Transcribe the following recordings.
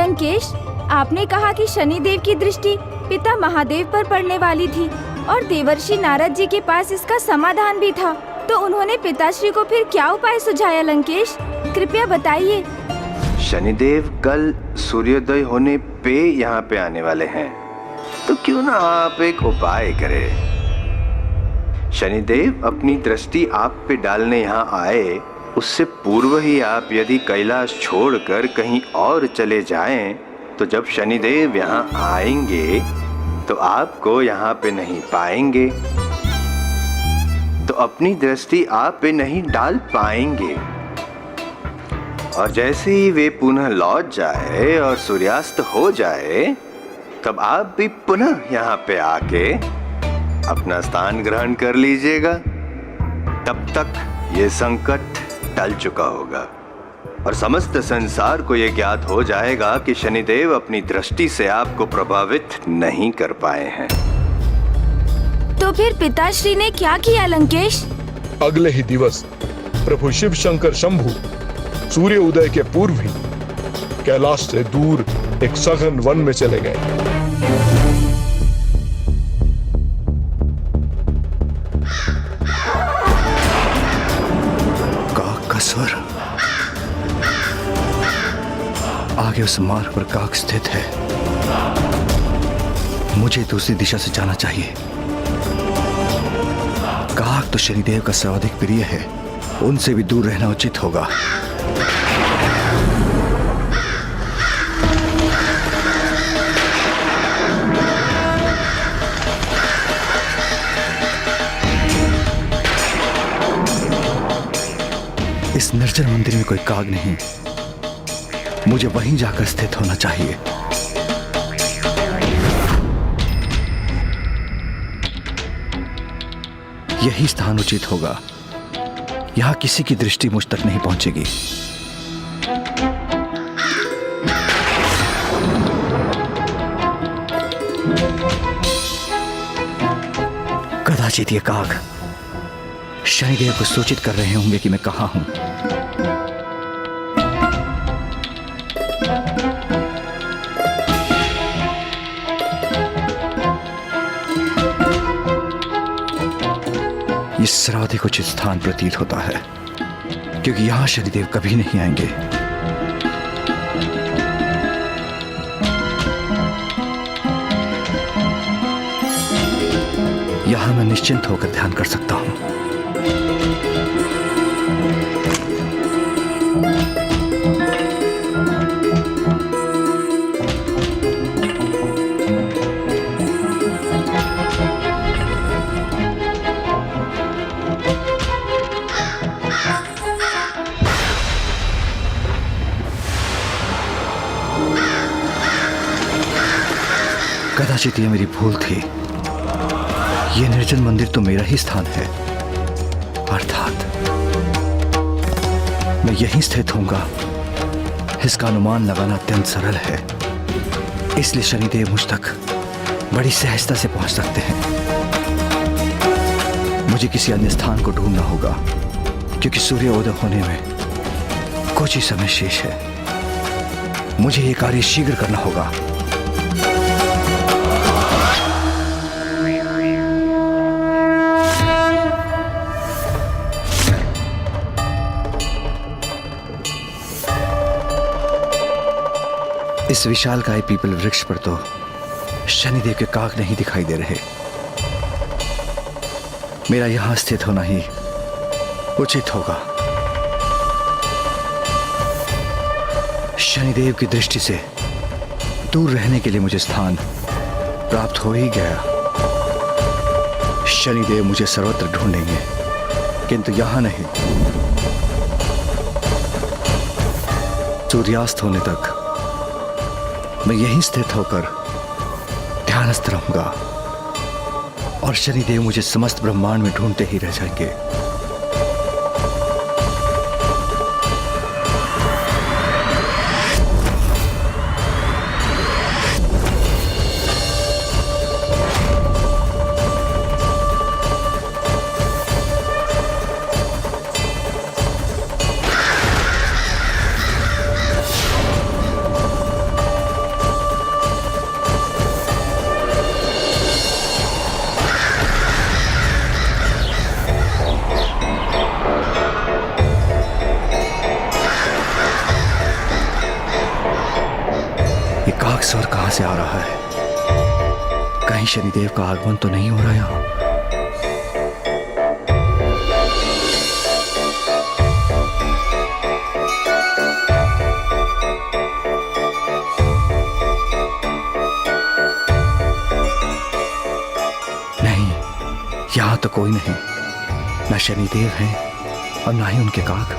लंकेश, आपने कहा कि शनिदेव की दृष्टि पिता महादेव पर पड़ने वाली थी और देवर्षि नारद जी के पास इसका समाधान भी था, तो उन्होंने पिताश्री को फिर क्या उपाय सुझाया लंकेश? कृपया बताइए। शनिदेव कल सूर्योदय होने पे यहाँ पे आने वाले हैं, तो क्यों ना आप एक उपाय करें। शनिदेव अपनी दृष्टि आप पे डालने यहाँ आए, उससे पूर्व ही आप यदि कैलाश छोड़कर कहीं और चले जाएं, तो जब शनिदेव यहाँ आएंगे तो आपको यहाँ पे नहीं पाएंगे, तो अपनी दृष्टि आप पे नहीं डाल पाएंगे। और जैसे ही वे पुनः लौट जाए और सूर्यास्त हो जाए, तब आप भी पुनः यहाँ पे आके अपना स्थान ग्रहण कर लीजिएगा। तब तक ये संकट टल चुका होगा और समस्त संसार को ये ज्ञात हो जाएगा कि शनिदेव अपनी दृष्टि से आपको प्रभावित नहीं कर पाए हैं। तो फिर पिताश्री ने क्या किया लंकेश? अगले ही दिवस प्रभु शिव शंकर शंभु सूर्य उदय के पूर्व ही कैलाश से दूर एक सघन वन में चले गए। स्वर आगे उस मार्ग पर काक स्थित है। मुझे दूसरी दिशा से जाना चाहिए। काक तो शनिदेव का सर्वाधिक प्रिय है, उनसे भी दूर रहना उचित होगा। इस निर्जन मंदिर में कोई काग नहीं, मुझे वहीं जाकर स्थित होना चाहिए। यही स्थान उचित होगा। यहां किसी की दृष्टि मुझ तक नहीं पहुंचेगी। कदाचित ये काग शनिदेव को सूचित कर रहे होंगे कि मैं कहां हूं। ये सर्वाधिक उचित स्थान प्रतीत होता है, क्योंकि यहां शनिदेव कभी नहीं आएंगे। यहां मैं निश्चिंत होकर ध्यान कर सकता हूं। कदाचित ये मेरी भूल थी। ये निर्जन मंदिर तो मेरा ही स्थान है, अर्थात मैं यहीं स्थित होऊंगा। इसका अनुमान लगाना अत्यंत सरल है, इसलिए शनिदेव मुझ तक बड़ी सहजता से पहुंच सकते हैं। मुझे किसी अन्य स्थान को ढूंढना होगा, क्योंकि सूर्योदय होने में कुछ ही समय शेष है। मुझे यह कार्य शीघ्र करना होगा। इस विशालकाय पीपल वृक्ष पर तो शनिदेव के काग नहीं दिखाई दे रहे। मेरा यहां स्थित होना ही उचित होगा। शनिदेव की दृष्टि से दूर रहने के लिए मुझे स्थान प्राप्त हो ही गया। शनिदेव मुझे सर्वत्र ढूंढेंगे, किंतु यहां नहीं। सूर्यास्त होने तक मैं यहीं स्थित होकर ध्यानस्थ रहूंगा और शनिदेव मुझे समस्त ब्रह्मांड में ढूंढते ही रह जाएंगे। नाक स्वर कहां से आ रहा है? कहीं शनिदेव का आगमन तो नहीं हो रहा यहां? नहीं, यहां तो कोई नहीं। ना शनिदेव हैं और ना ही उनके काक।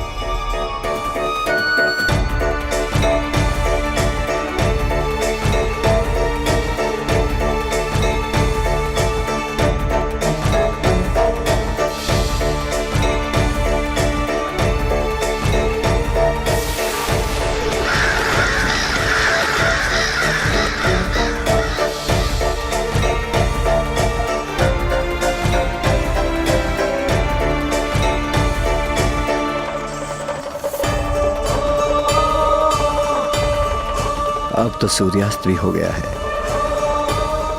अब तो सूर्यास्त भी हो गया है,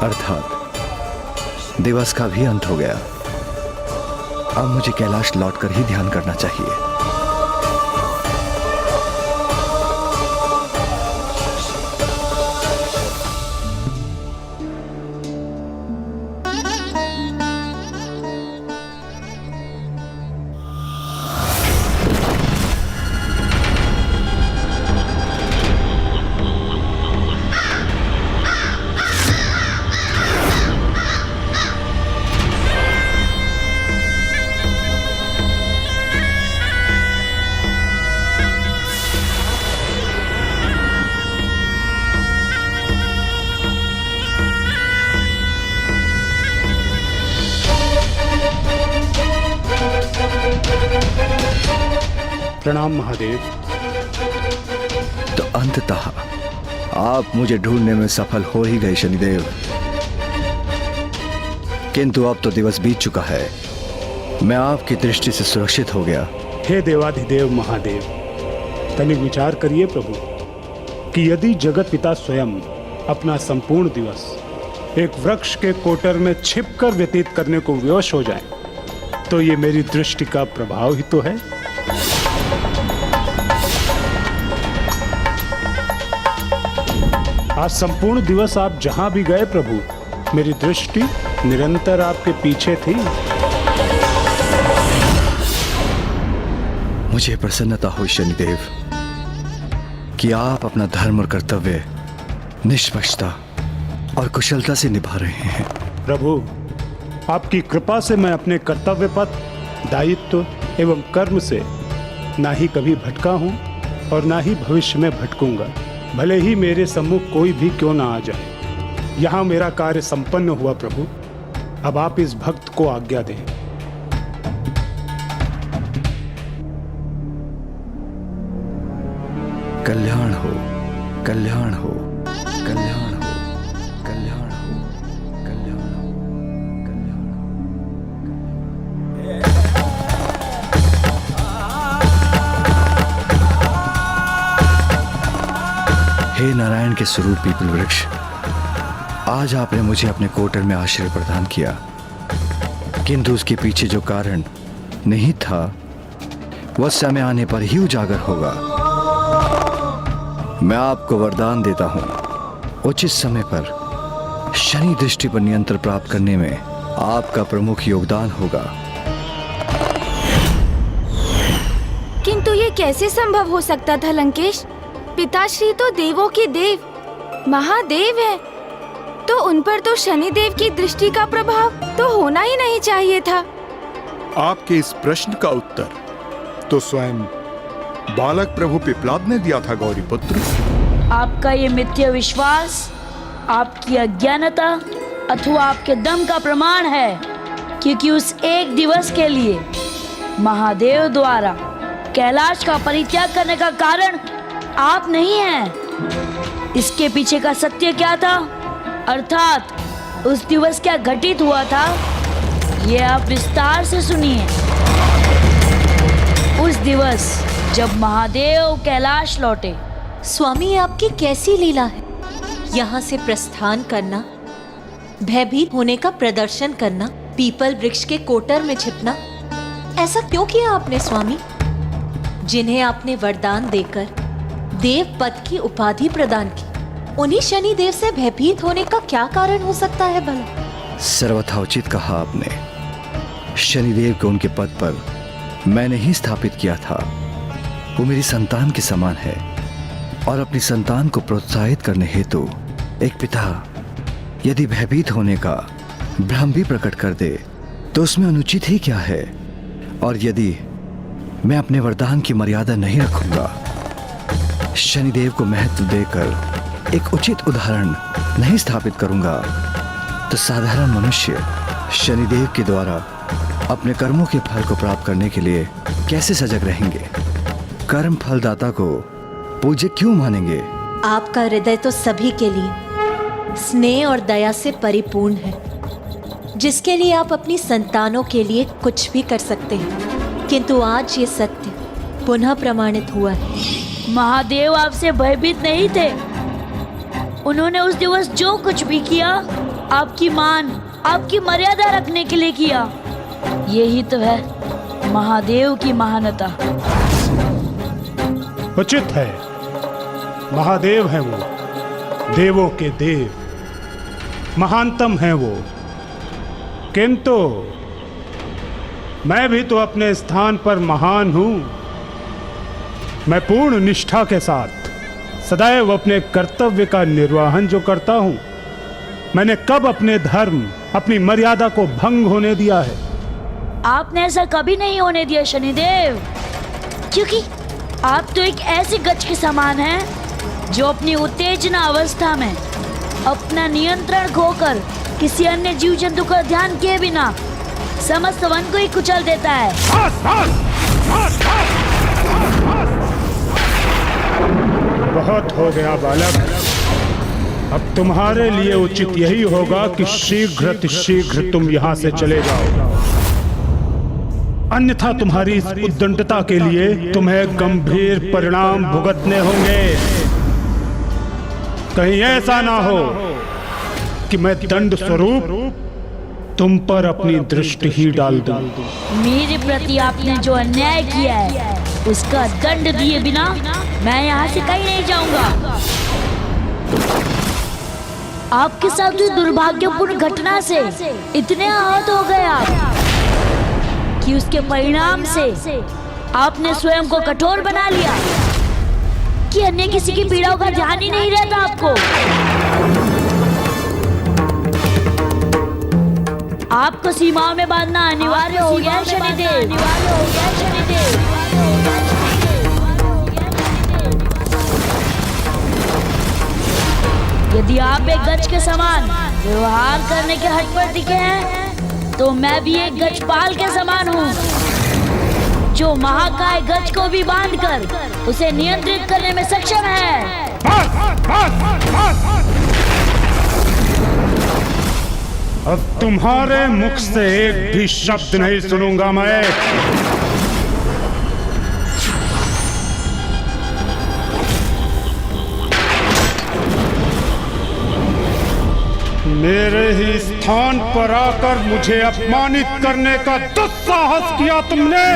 अर्थात दिवस का भी अंत हो गया। अब मुझे कैलाश लौटकर ही ध्यान करना चाहिए। प्रणाम महादेव। तो अंततः आप मुझे ढूंढने में सफल हो ही गए शनिदेव, किंतु अब तो दिवस बीत चुका है। मैं आपकी दृष्टि से सुरक्षित हो गया। हे देवाधिदेव महादेव, तनिक विचार करिए प्रभु कि यदि जगत पिता स्वयं अपना संपूर्ण दिवस एक वृक्ष के कोटर में छिपकर व्यतीत करने को विवश हो जाए, तो ये मेरी दृष्टि का प्रभाव ही तो है। आज संपूर्ण दिवस आप जहां भी गए प्रभु, मेरी दृष्टि निरंतर आपके पीछे थी। मुझे प्रसन्नता हुई शनिदेव कि आप अपना धर्म और कर्तव्य निष्पक्षता और कुशलता से निभा रहे हैं। प्रभु, आपकी कृपा से मैं अपने कर्तव्य पथ, दायित्व एवं कर्म से ना ही कभी भटका हूं और ना ही भविष्य में भटकूंगा। भले ही मेरे सम्मुख कोई भी क्यों ना आ जाए। यहाँ मेरा कार्य संपन्न हुआ प्रभु। अब आप इस भक्त को आज्ञा दें। कल्याण हो, कल्याण हो, कल्याण हो, कल्याण हो, कल्याण हो, कल्याण हो। हे नारायण के स्वरूप पीपल वृक्ष, आज आपने मुझे अपने कोटर में आश्रय प्रदान किया, किंतु उसके पीछे जो कारण नहीं था वह समय आने पर ही उजागर होगा। मैं आपको वरदान देता हूं, उचित समय पर शनि दृष्टि पर नियंत्रण प्राप्त करने में आपका प्रमुख योगदान होगा। किंतु ये कैसे संभव हो सकता था लंकेश? पिताश्री तो देवों के देव महादेव है, तो उन पर तो शनिदेव की दृष्टि का प्रभाव तो होना ही नहीं चाहिए था। आपके इस प्रश्न का उत्तर तो स्वयं बालक प्रभु पिपलाद ने दिया था गौरी पुत्र। आपका ये मिथ्या विश्वास आपकी अज्ञानता अथवा आपके दम का प्रमाण है, क्योंकि उस एक दिवस के लिए महादेव द्वारा कैलाश का परित्याग करने का कारण आप नहीं हैं। इसके पीछे का सत्य क्या था, अर्थात उस दिवस क्या घटित हुआ था, ये आप विस्तार से सुनिए। उस दिवस जब महादेव कैलाश लौटे। स्वामी, ये आपकी कैसी लीला है? यहाँ से प्रस्थान करना, भयभीत होने का प्रदर्शन करना, पीपल वृक्ष के कोटर में छिपना, ऐसा क्यों किया आपने स्वामी? जिन्हें आपने वरदान देकर देव पद की उपाधि प्रदान की, उन्हीं शनि देव से भयभीत होने का क्या कारण हो सकता है भला? सर्वथा उचित कहा आपने। शनिदेव को उनके पद पर मैंने ही स्थापित किया था। वो मेरी संतान के समान है और अपनी संतान को प्रोत्साहित करने हेतु एक पिता यदि भयभीत होने का भ्रम भी प्रकट कर दे तो उसमें अनुचित ही क्या है। और यदि मैं अपने वरदान की मर्यादा नहीं रखूंगा, शनिदेव को महत्व देकर एक उचित उदाहरण नहीं स्थापित करूंगा, तो साधारण मनुष्य शनिदेव के द्वारा अपने कर्मों के फल को प्राप्त करने के लिए कैसे सजग रहेंगे? कर्म फलदाता को पूज्य क्यों मानेंगे? आपका हृदय तो सभी के लिए स्नेह और दया से परिपूर्ण है, जिसके लिए आप अपनी संतानों के लिए कुछ भी कर सकते हैं। किंतु आज ये सत्य पुनः प्रमाणित हुआ है। महादेव आपसे भयभीत नहीं थे। उन्होंने उस दिवस जो कुछ भी किया आपकी मान, आपकी मर्यादा रखने के लिए किया। यही तो है महादेव की महानता। उचित है, महादेव हैं वो, देवों के देव, महानतम हैं वो। किंतु मैं भी तो अपने स्थान पर महान हूं। मैं पूर्ण निष्ठा के साथ सदैव अपने कर्तव्य का निर्वहन जो करता हूं, मैंने कब अपने धर्म, अपनी मर्यादा को भंग होने दिया है? आपने ऐसा कभी नहीं होने दिया शनिदेव, क्योंकि आप तो एक ऐसे गज के समान हैं जो अपनी उत्तेजना अवस्था में अपना नियंत्रण खोकर किसी अन्य जीव जंतु का ध्यान किए बिना समस्त वन को ही कुचल देता है। बहुत हो गया बालक, अब तुम्हारे लिए उचित यही होगा कि शीघ्र तुम यहाँ से चले जाओ, अन्यथा तुम्हारी इस उद्दंडता के लिए तुम्हें गंभीर परिणाम भुगतने होंगे। कहीं ऐसा ना हो कि मैं दंड स्वरूप तुम पर अपनी दृष्टि ही डाल दूं। मेरे प्रति आपने जो अन्याय किया है उसका दंड दिए बिना मैं यहाँ से कहीं नहीं जाऊंगा। आपके साथ हुई दुर्भाग्यपूर्ण घटना से इतने आहत हो गए आप कि उसके परिणाम से आपने स्वयं को कठोर बना लिया कि अन्य किसी की पीड़ाओं का ध्यान ही नहीं रहता आपको। आपको सीमाओं में बांधना अनिवार्य हो गया है शनिदेव। यदि आप एक गज के समान व्यवहार करने के हट पर दिखे हैं तो मैं भी एक गजपाल के समान हूँ, जो महाकाय गज को भी बांधकर उसे नियंत्रित करने में सक्षम है। अब तुम्हारे मुख से एक भी शब्द नहीं सुनूंगा मैं। मेरे ही स्थान पर आकर मुझे अपमानित करने का दुस्साहस किया तुमने।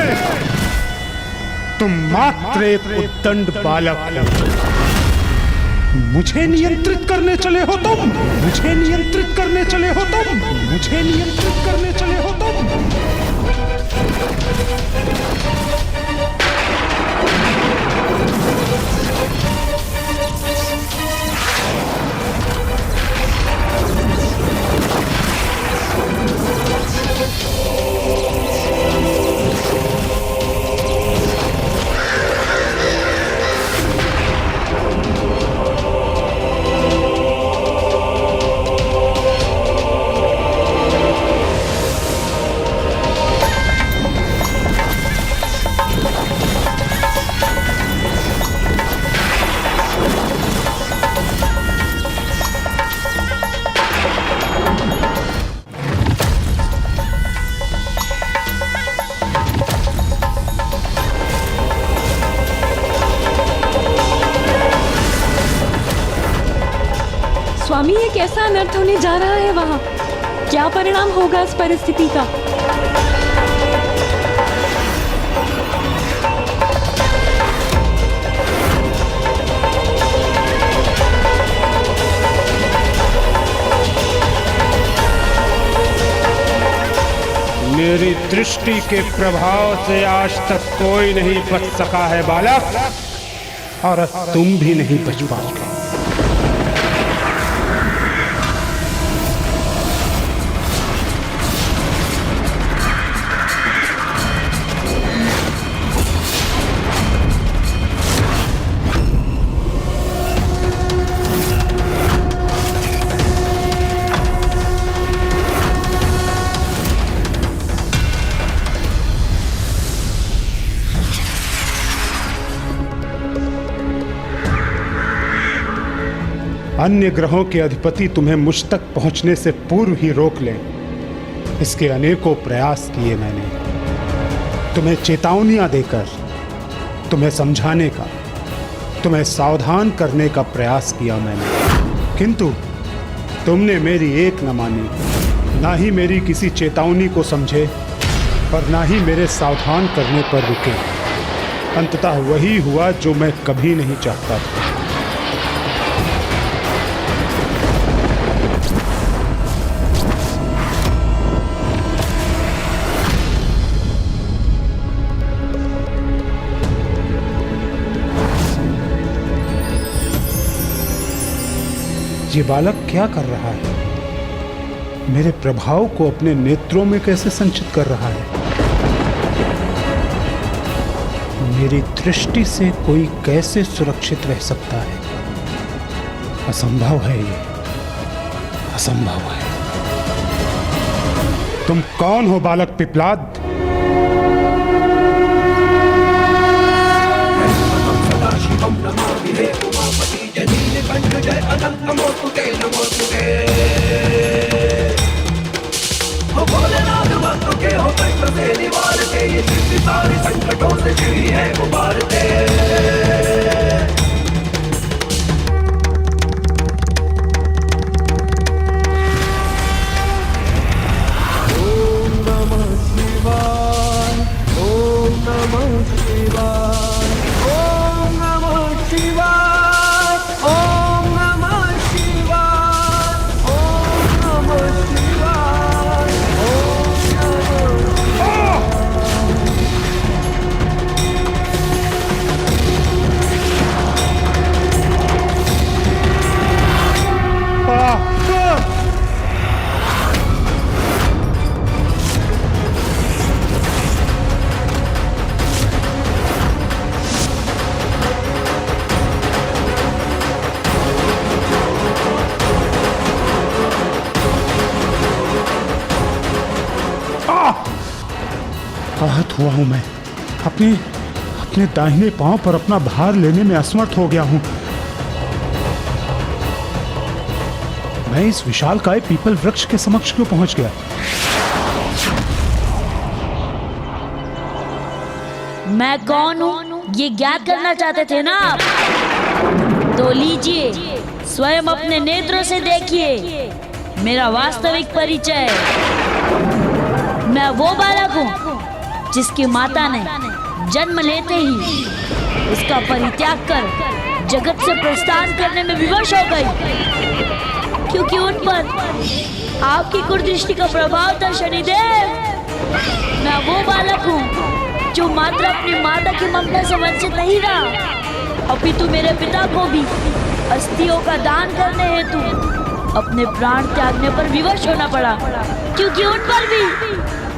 तुम मात्र एक उद्दंड बालक हो। मुझे नियंत्रित करने चले हो तुम, मुझे नियंत्रित करने चले हो तुम, मुझे नियंत्रित करने चले हो तुम। स्वामी, ये कैसा अनर्थ होने जा रहा है वहाँ? क्या परिणाम होगा इस परिस्थिति का? मेरी दृष्टि के प्रभाव से आज तक कोई नहीं बच सका है बालक, और अब तुम भी नहीं बच पाओगे। अन्य ग्रहों के अधिपति तुम्हें मुझ तक पहुंचने से पूर्व ही रोक लें, इसके अनेकों प्रयास किए मैंने। तुम्हें चेतावनियां देकर, तुम्हें समझाने का, तुम्हें सावधान करने का प्रयास किया मैंने, किंतु तुमने मेरी एक न मानी। ना ही मेरी किसी चेतावनी को समझे और ना ही मेरे सावधान करने पर रुके। अंततः वही हुआ जो मैं कभी नहीं चाहता था। ये बालक क्या कर रहा है? मेरे प्रभाव को अपने नेत्रों में कैसे संचित कर रहा है? मेरी दृष्टि से कोई कैसे सुरक्षित रह सकता है? असंभव है ये, असंभव है। तुम कौन हो बालक पिपलाद? आहत हुआ हूं मैं। अपने दाहिने पांव पर अपना भार लेने में असमर्थ हो गया हूं। मैं इस विशालकाय पीपल वृक्ष के समक्ष क्यों पहुंच गया? मैं कौन हूँ ये ज्ञात करना चाहते थे ना आप? तो लीजिए, स्वयं अपने नेत्रों से देखिए मेरा वास्तविक परिचय। मैं वो बालक हूँ जिसकी माता ने जन्म लेते ही उसका परित्याग कर जगत से प्रस्थान करने में विवश हो गई, क्योंकि उन पर आपकी कुदृष्टि का प्रभाव था शनिदेव। मैं वो बालक हूँ जो मात्र अपनी माता की ममता से वंचित नहीं रहा, अपितु मेरे पिता को भी अस्थियों का दान करने हेतु अपने प्राण त्यागने पर विवश होना पड़ा, क्योंकि उन पर भी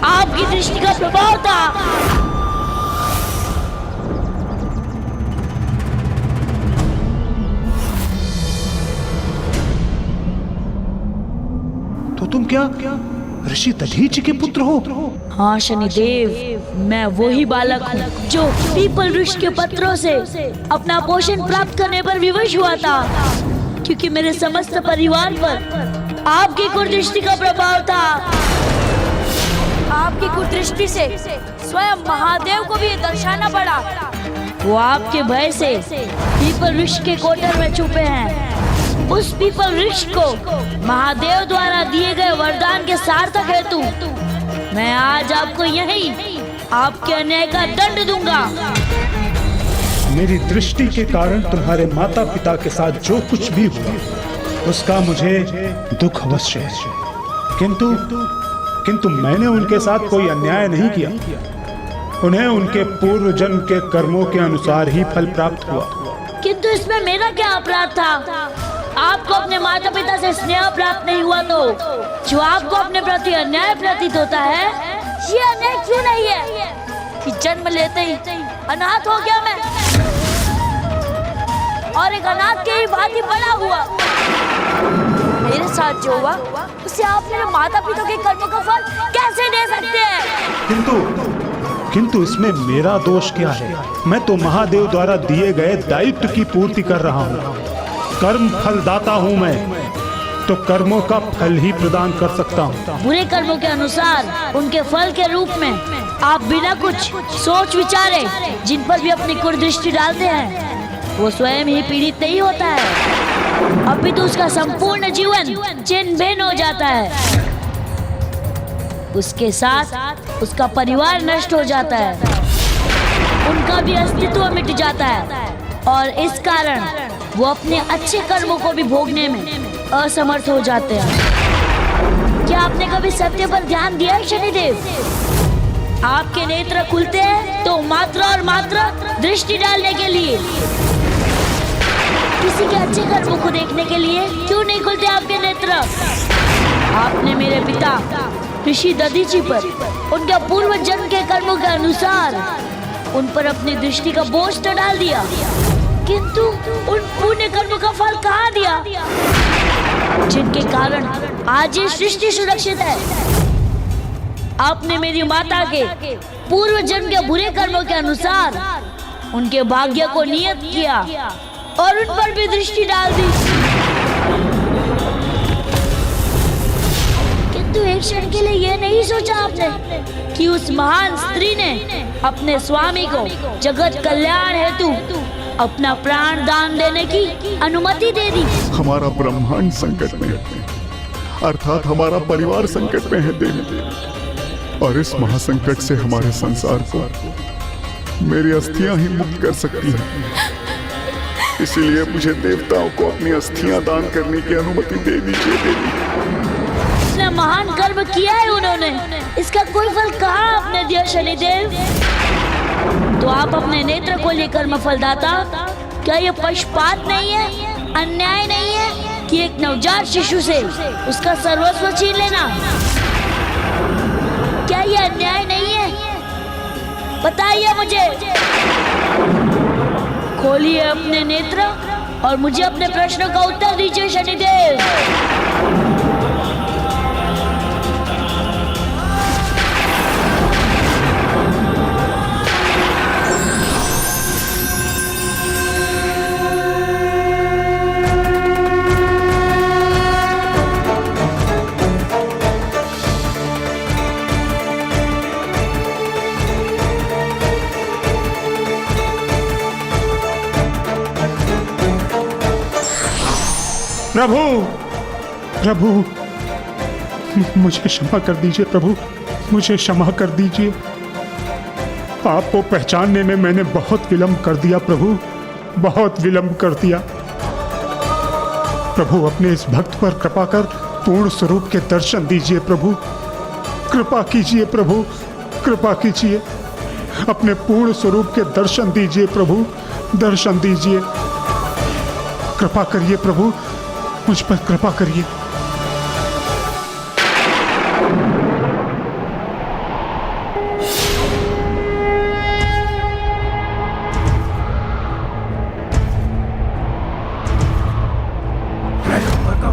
आपकी दृष्टि का प्रभाव था। तो तुम क्या ऋषि दधीचि के पुत्र हो? हाँ शनिदेव, मैं वही बालक हूँ जो पीपल वृक्ष के पत्रों से अपना पोषण प्राप्त करने पर विवश हुआ था, क्योंकि मेरे समस्त परिवार पर आपकी कुदृष्टि का प्रभाव था। आपकी कुदृष्टि से स्वयं महादेव को भी ये दर्शाना पड़ा। वो आपके भय से पीपल वृक्ष के कोटर में छुपे हैं। उस पीपल वृक्ष को महादेव द्वारा दिए गए वरदान के सार्थक हेतु मैं आज आपको यहीं आपके अन्याय का दंड दूंगा। मेरी दृष्टि के कारण तुम्हारे माता पिता के साथ जो कुछ भी हुआ उसका मुझे दुख अवश्य है, किंतु मैंने उनके साथ कोई अन्याय नहीं किया। उन्हें उनके पूर्व जन्म के कर्मों के अनुसार ही फल प्राप्त हुआ। किंतु इसमें मेरा क्या अपराध था? आपको अपने माता पिता से स्नेह प्राप्त नहीं हुआ तो जो आपको अपने प्रति अन्याय प्रतीत होता है, ये अन्याय क्यों नहीं है कि जन्म लेते ही अनाथ हो गया मैं और एक अनाथ के ही भांति बड़ा हुआ। मेरे साथ जो हुआ उसे आप मेरे माता पिता के कर्मों का फल कैसे दे सकते हैं? किंतु इसमें मेरा दोष क्या है? मैं तो महादेव द्वारा दिए गए दायित्व की पूर्ति कर रहा हूँ। कर्म फलदाता हूँ मैं, तो कर्मों का फल ही प्रदान कर सकता हूँ। बुरे कर्मों के अनुसार उनके फल के रूप में आप बिना कुछ सोच विचारे जिन पर भी अपनी कुदृष्टि डालते हैं, वो स्वयं ही पीड़ित नहीं होता है, अपितु उसका संपूर्ण जीवन छिन्न भिन्न हो जाता है। उसके साथ उसका परिवार नष्ट हो जाता है, उनका भी अस्तित्व मिट जाता है और इस कारण वो अपने अच्छे कर्मों को भी भोगने में असमर्थ हो जाते हैं। क्या आपने कभी सत्य पर ध्यान दिया है शनिदेव? आपके नेत्र खुलते हैं तो मात्र और मात्र दृष्टि डालने के लिए, किसी के अच्छे कर्मों को देखने के लिए क्यों नहीं खुलते आपके नेत्र? आपने मेरे पिता ऋषि दधीचि पर उनके पूर्व जन्म के कर्मों के अनुसार उन पर अपनी दृष्टि का बोझ तो डाल दिया, किंतु उन पुण्य कर्मों का फल कहाँ दिया जिनके कारण आज ये सृष्टि सुरक्षित है? आपने मेरी माता के पूर्व जन्म के बुरे कर्मों के अनुसार उनके भाग्य को नियत किया और उन पर भी दृष्टि डाल दी, किंतु एक क्षण के लिए यह नहीं सोचा आपने कि उस महान स्त्री ने अपने स्वामी को जगत कल्याण हेतु अपना प्राण दान देने की अनुमति दे दी। हमारा ब्रह्मांड संकट में है, अर्थात हमारा परिवार संकट में है देवी, और इस महासंकट से हमारे संसार को मेरी अस्थियां ही मुक्त कर सकती हैं। इसीलिए मुझे देवताओं को अपनी अस्थियां दान करने की अनुमति दे दीजिए देवी। इतना महान कर्म किया है उन्होंने, इसका कोई फल कहाँ आपने दिया शनिदेव? तो आप अपने नेत्र को लेकर मफलदाता, क्या ये पक्षपात नहीं है, अन्याय नहीं है कि एक नवजात शिशु से उसका सर्वस्व छीन लेना? क्या ये अन्याय नहीं है? बताइए मुझे। खोलिए अपने नेत्र और मुझे अपने प्रश्नों का उत्तर दीजिए शनिदेव। प्रभु, प्रभु, मुझे क्षमा कर दीजिए प्रभु, मुझे क्षमा कर दीजिए। आपको पहचानने में मैंने बहुत विलंब कर दिया प्रभु, बहुत विलंब कर दिया। प्रभु अपने इस भक्त पर कृपा कर पूर्ण स्वरूप के दर्शन दीजिए प्रभु, कृपा कीजिए प्रभु, कृपा कीजिए। अपने पूर्ण स्वरूप के दर्शन दीजिए प्रभु, दर्शन दीजिए। कृपा करिए प्रभु, मुझ पर कृपा करिए।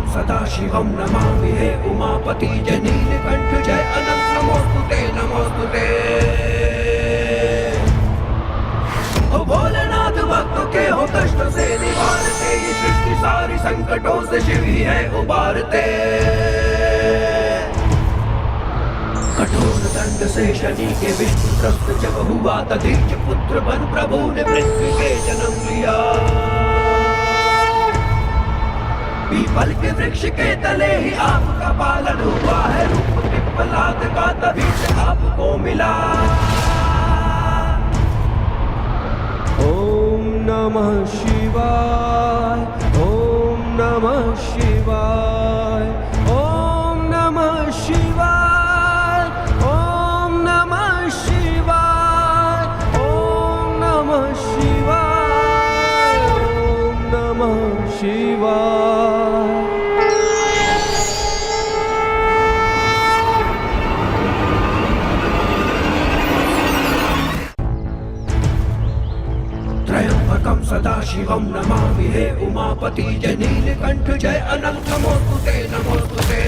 सदाशिवं नमामि हे उमापति जय नीलकंठ जय अनंत नमोस्तुते नमोस्तुते। ओ भोलेनाथ भक्तों के हो कष्ट से निवारते, ये सृष्टि सारी संकटों से शिव ही है उबारते। कठोर दंड से शनि के विष्णु त्रस्त जब हुआ, दधीच पुत्र बन प्रभु ने पृथ्वी के जन्म लिया। पीपल के वृक्ष के तले ही आपका पालन हुआ है, रूप पिप्पलाद का तभी से आपको मिला। ओम नमः शिवाय, ओम नमः शिवाय, ओम नमः शिवाय, शिवाय। त्र्यंबकं सदाशिवं नमामि हे उमापति जय नीलकंठ जय अनंत नमोस्तुते नमोस्तुते।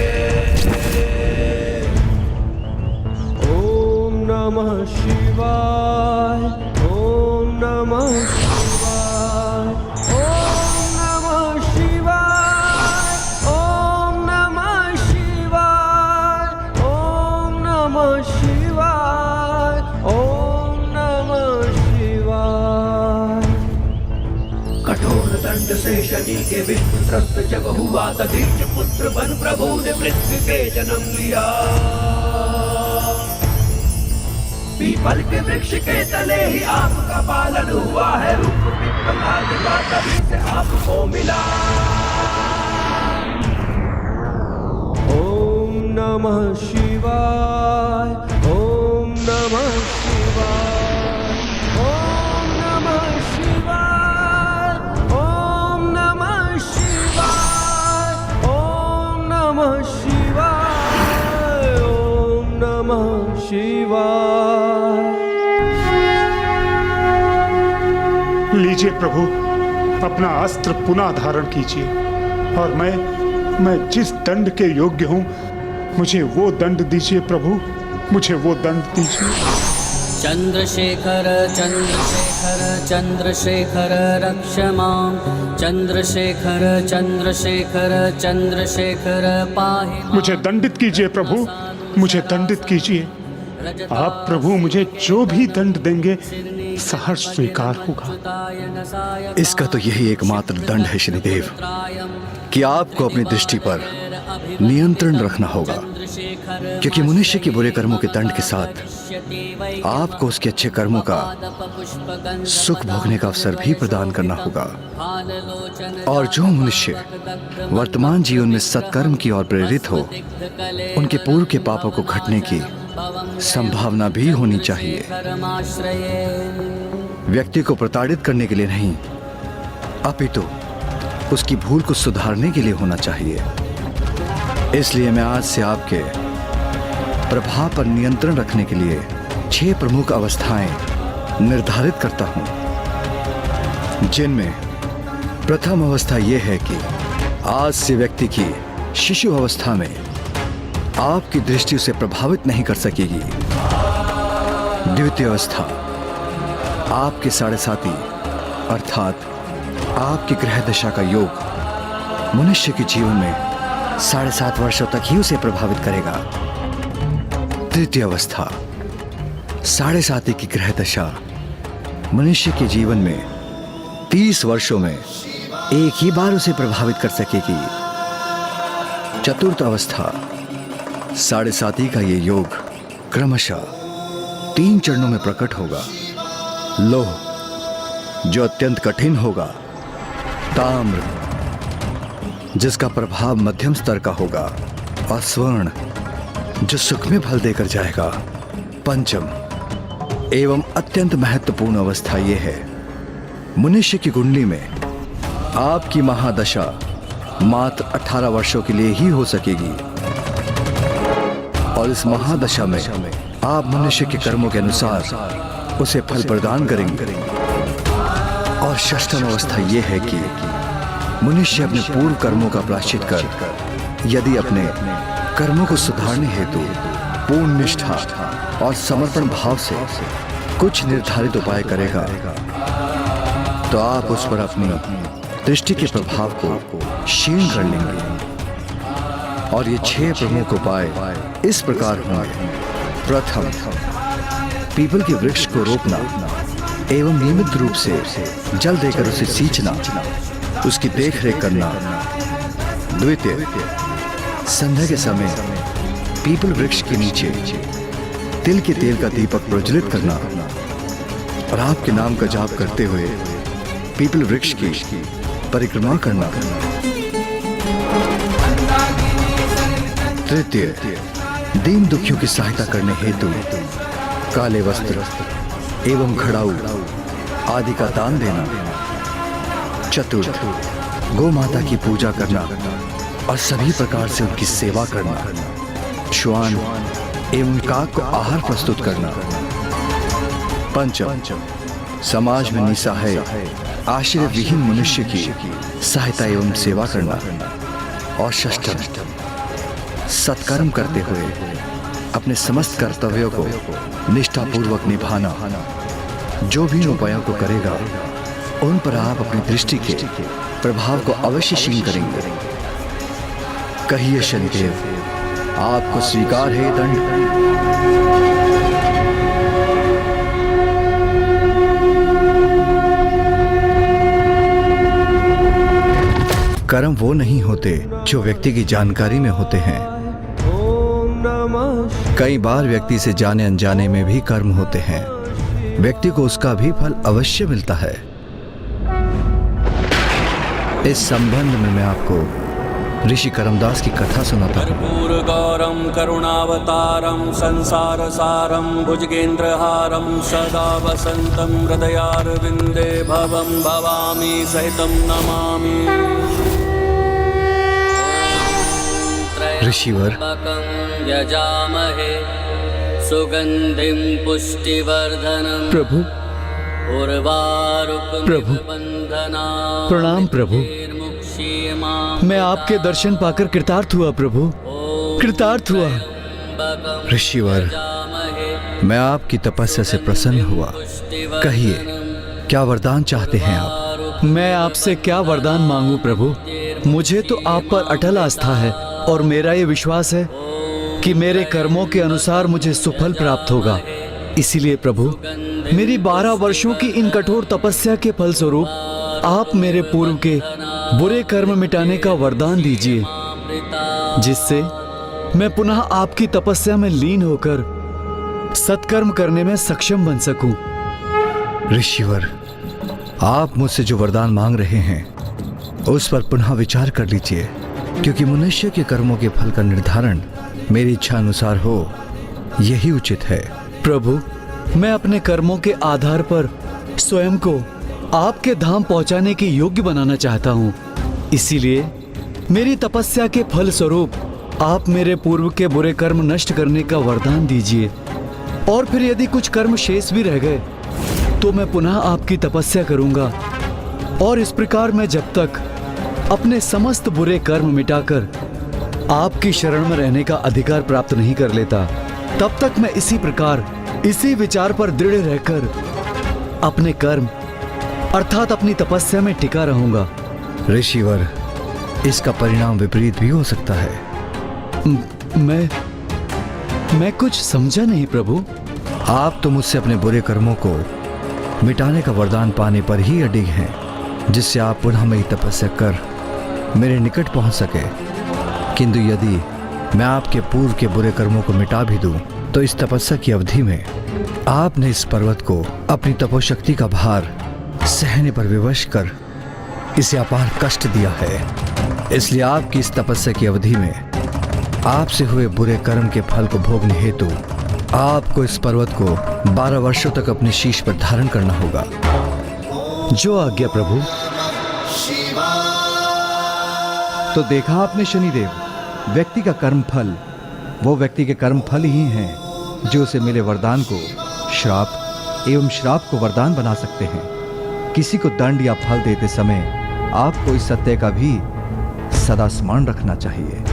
ओम नमः शिवाय ओम नमः शिवाय ओम नमः शिवाय ओम नमः शिवाय ओम नमः शिवाय। कठोर दंड से शनि के विष्णु त्रस्त जब हुआ तदीच पुत्र बन प्रभु ने पृथ्वी पे जन्म लिया। पीपल के वृक्ष के तले ही आपका पालन हुआ है। रूप पिपलाद का तभी से आपको मिला। ओम नमः शिवाय ओम नमः शिवाय ओम नमः शिवाय ओम नमः शिवाय ओम नमः शिवाय ओम नमः शिवाय। लीजिए प्रभु, अपना अस्त्र पुनः धारण कीजिए और मैं जिस दंड के योग्य हूँ मुझे वो दंड दीजिए प्रभु, मुझे वो दंड दीजिए। चंद्रशेखर चंद्रशेखर चंद्रशेखर रक्ष मां चंद्रशेखर चंद्रशेखर चंद्रशेखर पाहि मां। मुझे दंडित कीजिए प्रभु, मुझे दंडित कीजिए। आप प्रभु मुझे जो भी दंड देंगे सहर्ष स्वीकार होगा। इसका तो यही एकमात्र दंड है शनिदेव कि आपको अपनी दृष्टि पर नियंत्रण रखना होगा, क्योंकि मनुष्य के बुरे कर्मों के दंड के साथ आपको उसके अच्छे कर्मों का सुख भोगने का अवसर भी प्रदान करना होगा। और जो मनुष्य वर्तमान जीवन में सत्कर्म की ओर प्रेरित हो, उनके पूर्व के पापों को घटने की संभावना भी होनी चाहिए। व्यक्ति को प्रताड़ित करने के लिए नहीं, अपितु उसकी भूल को सुधारने के लिए होना चाहिए। इसलिए मैं आज से आपके प्रभाव पर नियंत्रण रखने के लिए 6 प्रमुख अवस्थाएं निर्धारित करता हूं, जिनमें प्रथम अवस्था यह है कि आज से व्यक्ति की शिशु अवस्था में आपकी दृष्टि उसे प्रभावित नहीं कर सकेगी। द्वितीय अवस्था आपके 7.5 अर्थात आपकी ग्रह दशा का योग मनुष्य के जीवन में 7.5 वर्षों तक ही उसे प्रभावित करेगा। तृतीय अवस्था 7.5 की ग्रह दशा मनुष्य के जीवन में 30 वर्षों में एक ही बार उसे प्रभावित कर सकेगी। चतुर्थ अवस्था 7.5 का ये योग क्रमशः 3 चरणों में प्रकट होगा। लोह जो अत्यंत कठिन होगा, ताम्र जिसका प्रभाव मध्यम स्तर का होगा, और स्वर्ण जो सुख में फल देकर जाएगा। पंचम एवं अत्यंत महत्वपूर्ण अवस्था यह है, मनुष्य की कुंडली में आपकी महादशा मात्र 18 वर्षों के लिए ही हो सकेगी, और इस महादशा में आप मनुष्य के कर्मों के अनुसार उसे फल प्रदान करेंगे। और षष्ठम अवस्था यह है कि मनुष्य अपने पूर्व कर्मों का प्रायश्चित कर यदि अपने कर्मों को सुधारने हेतु पूर्ण निष्ठा और समर्पण भाव से कुछ निर्धारित उपाय करेगा, तो आप उस पर अपनी दृष्टि के प्रभाव को क्षीण कर लेंगे। और ये 6 प्रमुख उपाय इस प्रकार होंगे। प्रथम, पीपल के वृक्ष को रोपना एवं नियमित रूप से जल देकर उसे सींचना, उसकी देखरेख करना। द्वितीय, संध्या के समय पीपल वृक्ष के नीचे तिल के तेल का दीपक प्रज्वलित करना और आपके नाम का जाप करते हुए पीपल वृक्ष की परिक्रमा करना। तृतीय, दीन दुखियों की सहायता करने हेतु काले वस्त्र एवं खड़ाऊ आदि का दान देना। चतुर्थ, गौ माता की पूजा करना और सभी प्रकार से उनकी सेवा करना, श्वान एवं काक को आहार प्रस्तुत करना। पंचम, समाज में निसहाय आश्रय विहीन मनुष्य की सहायता एवं सेवा करना। और षष्ठम, सत्कर्म करते हुए अपने समस्त कर्तव्यों को निष्ठापूर्वक निभाना। जो भी इन उपायों को करेगा उन पर आप अपनी दृष्टि के प्रभाव को अवश्य क्षीण करेंगे। कहिए शनिदेव, आपको स्वीकार है दंड? कर्म वो नहीं होते जो व्यक्ति की जानकारी में होते हैं। कई बार व्यक्ति से जाने अनजाने में भी कर्म होते हैं, व्यक्ति को उसका भी फल अवश्य मिलता है। इस संबंध में मैं आपको ऋषि करमदास की कथा सुनाता हूँ। कर्पूरगौरं करुणावतारं संसार सारं भुजगेन्द्रहारं सदा वसन्तं हृदयारविन्दे भवं भवामी सहितं नमामि। ऋषिवर, यजामहे सुगंधिं पुष्टिवर्धनम् प्रभु प्रभु, प्रणाम प्रभु। मैं आपके दर्शन पाकर कृतार्थ हुआ प्रभु, कृतार्थ हुआ। ऋषिवर, मैं आपकी तपस्या से प्रसन्न हुआ। कहिए, क्या वरदान चाहते हैं आप? मैं आपसे क्या वरदान मांगू प्रभु? मुझे तो आप पर अटल आस्था है और मेरा ये विश्वास है कि मेरे कर्मों के अनुसार मुझे सुफल प्राप्त होगा। इसीलिए प्रभु, मेरी 12 वर्षों की इन कठोर तपस्या के फलस्वरूप आप मेरे पूर्व के बुरे कर्म मिटाने का वरदान दीजिए, जिससे मैं पुनः आपकी तपस्या में लीन होकर सत्कर्म करने में सक्षम बन सकूं। ऋषिवर, आप मुझसे जो वरदान मांग रहे हैं उस पर पुनः विचार कर लीजिए, क्योंकि मनुष्य के कर्मों के फल का निर्धारण मेरी इच्छा अनुसार हो, यही उचित है। प्रभु, मैं अपने कर्मों के आधार पर स्वयं को आपके धाम पहुंचाने के योग्य बनाना चाहता हूं। इसीलिए मेरी तपस्या के फल स्वरूप आप मेरे पूर्व के बुरे कर्म नष्ट करने का वरदान दीजिए, और फिर यदि कुछ कर्म शेष भी रह गए तो मैं पुनः आपकी तपस्या करूंगा। और इस प्रकार मैं जब तक अपने समस्त बुरे कर्म मिटाकर आपकी शरण में रहने का अधिकार प्राप्त नहीं कर लेता, तब तक मैं इसी प्रकार, इसी विचार पर दृढ़ रहकर अपने कर्म अर्थात अपनी तपस्या में टिका रहूंगा। ऋषिवर, इसका परिणाम विपरीत भी हो सकता है। मैं कुछ समझा नहीं प्रभु। आप तो मुझसे अपने बुरे कर्मों को मिटाने का वरदान पाने पर ही अडिग हैं, जिससे आप पुनः मेरी तपस्या कर मेरे निकट पहुंच सके। किंतु यदि मैं आपके पूर्व के बुरे कर्मों को मिटा भी दूं, तो इस तपस्या की अवधि में आपने इस पर्वत को अपनी तपोशक्ति का भार सहने पर विवश कर इसे अपार कष्ट दिया है। इसलिए आपकी इस तपस्या की अवधि में आपसे हुए बुरे कर्म के फल को भोगने हेतु आपको इस पर्वत को 12 वर्षों तक अपने शीश पर धारण करना होगा। जो आज्ञा प्रभु। तो देखा आपने शनिदेव, व्यक्ति का कर्म फल वो व्यक्ति के कर्म फल ही हैं जो उसे मिले वरदान को श्राप एवं श्राप को वरदान बना सकते हैं। किसी को दंड या फल देते समय आपको इस सत्य का भी सदा स्मरण रखना चाहिए।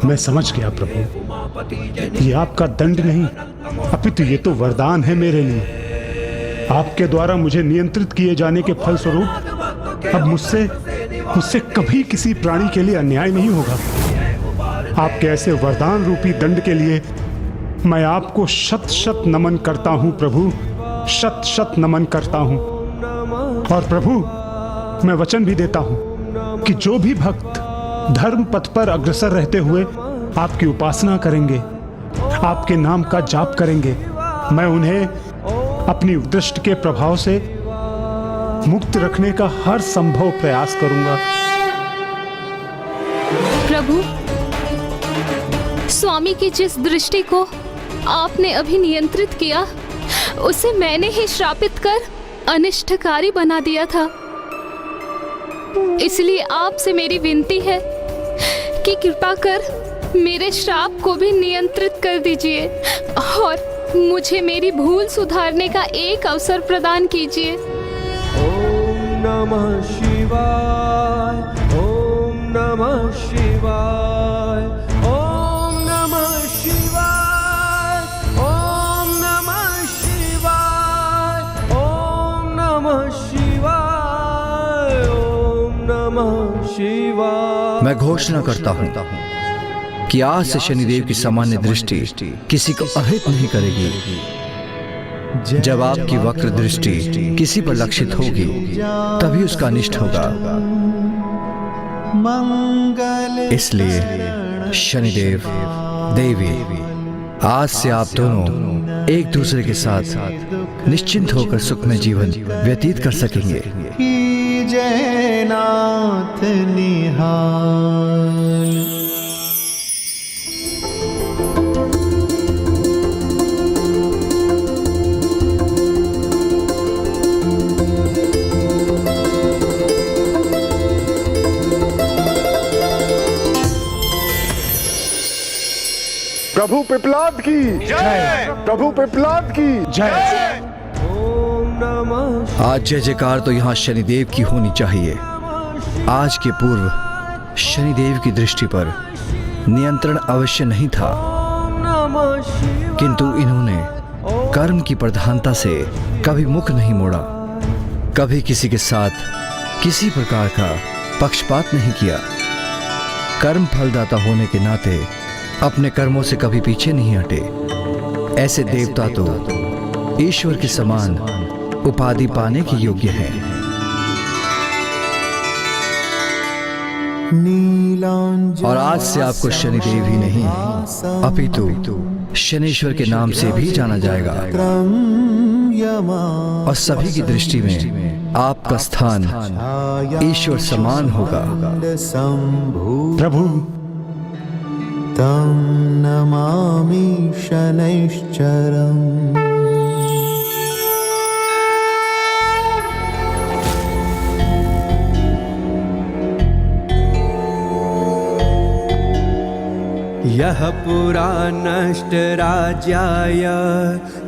मैं समझ गया प्रभु, ये आपका दंड नहीं अपितु ये तो वरदान है मेरे लिए। आपके द्वारा मुझे नियंत्रित किए जाने के फलस्वरूप अब मुझसे कभी किसी प्राणी के लिए अन्याय नहीं होगा। आपके ऐसे वरदान रूपी दंड के लिए मैं आपको शत शत नमन करता हूं प्रभु, शत शत नमन करता हूं। और प्रभु, मैं वचन भी देता हूं कि जो भी भक्त धर्म पथ पर अग्रसर रहते हुए आपकी उपासना करेंगे, आपके नाम का जाप करेंगे, मैं उन्हें अपनी दृष्टि के प्रभाव से मुक्त रखने का हर संभव प्रयास करूंगा। प्रभु, स्वामी की जिस दृष्टि को आपने अभी नियंत्रित किया, उसे मैंने ही श्रापित कर अनिष्टकारी बना दिया था। इसलिए आपसे मेरी विनती है कि कृपा कर मेरे श्राप को भी नियंत्रित कर दीजिए और मुझे मेरी भूल सुधारने का एक अवसर प्रदान कीजिए। ओम नमः शिवाय, ओम नमः शिवाय, ओम नमः शिवाय, ओम नमः शिवाय, ओम नमः शिवाय, ओम नमः शिवाय। मैं घोषणा करता हूँ कि आज से शनिदेव की सामान्य दृष्टि किसी को अहित नहीं करेगी। जब आपकी वक्र दृष्टि किसी पर लक्षित होगी तभी उसका अनिष्ट होगा। इसलिए शनिदेव देवी, आज से आप दोनों एक दूसरे के साथ निश्चिंत होकर सुखमय जीवन व्यतीत कर सकेंगे। जय नाथ निहाल। प्रभु पिपलाद की जय, प्रभु पिपलाद की जय। ओम नमः। आज जय जयकार तो यहाँ शनिदेव की होनी चाहिए। आज के पूर्व शनिदेव की दृष्टि पर नियंत्रण अवश्य नहीं था, किंतु इन्होंने कर्म की प्रधानता से कभी मुख नहीं मोड़ा, कभी किसी के साथ किसी प्रकार का पक्षपात नहीं किया। कर्म फलदाता होने के नाते अपने कर्मों से कभी पीछे नहीं हटे। ऐसे देवता तो ईश्वर के समान उपाधि पाने के योग्य हैं। और आज से आपको शनिदेव ही नहीं अपितु शनीश्वर के नाम से भी जाना जाएगा। और सभी की दृष्टि में आपका स्थान ईश्वर समान होगा। प्रभु तं नमामि शनैश्चरम्। यः पुरा नष्ट राज्याय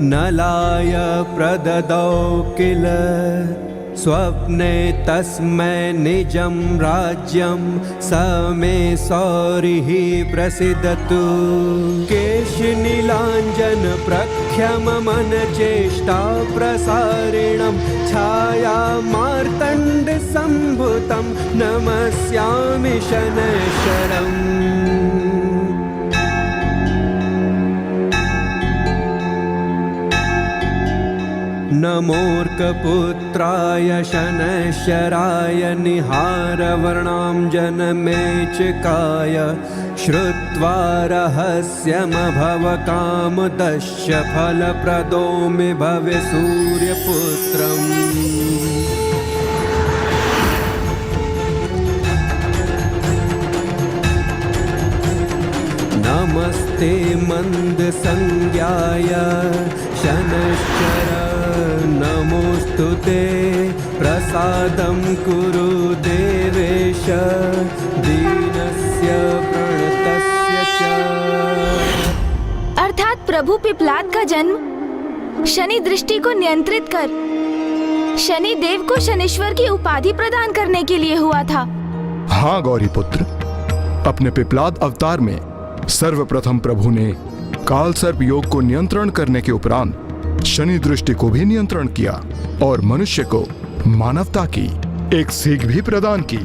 नलाय प्रददौ किल स्वप्ने तस्मै निजं राज्यं स मे सौरिः प्रसीदतु। केशनीलाञ्जन प्रख्यममन चेष्टा प्रसारिणं छाया मार्तण्ड सम्भुतं नमस्यामि शनैश्चरम्। नमोऽर्कपुत्राय शनैश्चराय निहारवर्णां जनमेचकाय श्रुत्वा रहस्यमभवकामदस्य फलप्रदो मे भवे सूर्यपुत्रम्। नमस्ते मन्दसंज्ञाय शनैश्चर नमोऽस्तु ते प्रसादं कुरु देवेश दीनस्य प्रणतस्य च। अर्थात प्रभु पिपलाद का जन्म शनि दृष्टि को नियंत्रित कर शनि देव को शनीश्वर की उपाधि प्रदान करने के लिए हुआ था। हाँ गौरी पुत्र, अपने पिपलाद अवतार में सर्वप्रथम प्रभु ने काल सर्प योग को नियंत्रण करने के उपरांत शनि दृष्टि को भी नियंत्रण किया और मनुष्य को मानवता की एक सीख भी प्रदान की,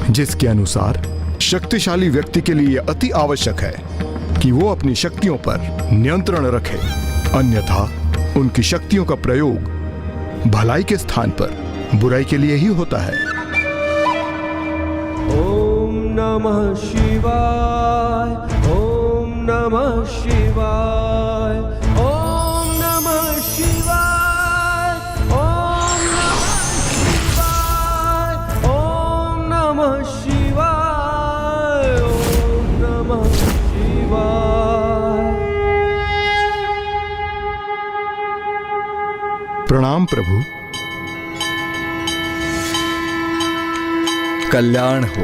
जिसके अनुसार शक्तिशाली व्यक्ति के लिए अति आवश्यक है कि वो अपनी शक्तियों पर नियंत्रण रखे, अन्यथा उनकी शक्तियों का प्रयोग भलाई के स्थान पर बुराई के लिए ही होता है। ओम नमः शिवाय, ओम नमः शिवाय, ओम नमः शिवाय, ओम नमः शिवाय, ओम नमः शिवाय। प्रणाम प्रभु। कल्याण हो।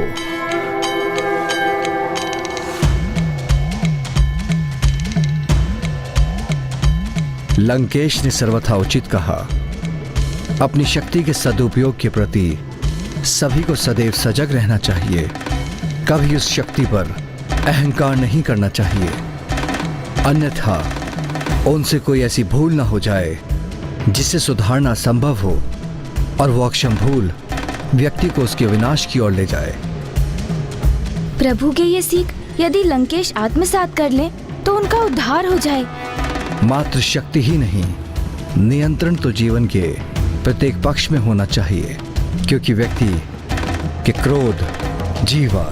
लंकेश ने सर्वथा उचित कहा। अपनी शक्ति के सदुपयोग के प्रति सभी को सदैव सजग रहना चाहिए। कभी उस शक्ति पर अहंकार नहीं करना चाहिए, अन्यथा उनसे कोई ऐसी भूल ना हो जाए जिसे सुधारना संभव हो और वो अक्षम भूल व्यक्ति को उसके विनाश की ओर ले जाए। प्रभु के ये सीख यदि लंकेश आत्मसात कर ले तो उनका उद्धार हो जाए। मात्र शक्ति ही नहीं, नियंत्रण तो जीवन के प्रत्येक पक्ष में होना चाहिए, क्योंकि व्यक्ति के क्रोध, जीवा,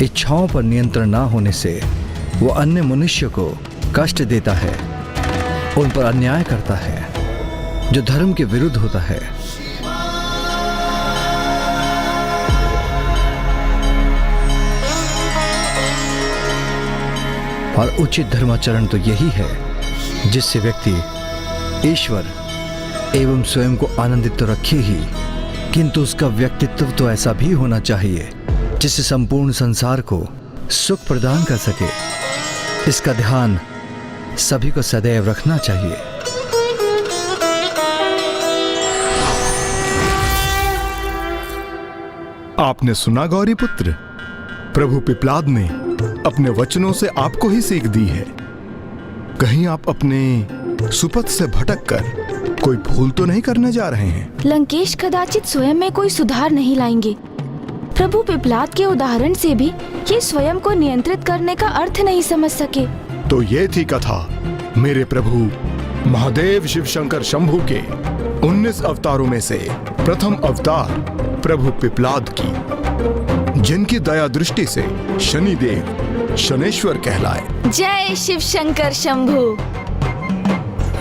इच्छाओं पर नियंत्रण ना होने से वो अन्य मनुष्य को कष्ट देता है, उन पर अन्याय करता है जो धर्म के विरुद्ध होता है। और उचित धर्माचरण तो यही है जिससे व्यक्ति ईश्वर एवं स्वयं को आनंदित तो रखे ही, किंतु उसका व्यक्तित्व तो ऐसा भी होना चाहिए जिससे संपूर्ण संसार को सुख प्रदान कर सके। इसका ध्यान सभी को सदैव रखना चाहिए। आपने सुना गौरी पुत्र, प्रभु पिपलाद ने अपने वचनों से आपको ही सीख दी है। कहीं आप अपने सुपथ से भटक कर कोई भूल तो नहीं करने जा रहे हैं? लंकेश कदाचित स्वयं में कोई सुधार नहीं लाएंगे। प्रभु पिपलाद के उदाहरण से भी ये स्वयं को नियंत्रित करने का अर्थ नहीं समझ सके। तो ये थी कथा मेरे प्रभु महादेव शिव शंकर शंभु के 19 अवतारों में से प्रथम अवतार प्रभु पिपलाद की, जिनकी दया दृष्टि से शनिदेव शनेश्वर कहलाए। जय शिव शंकर शंभु।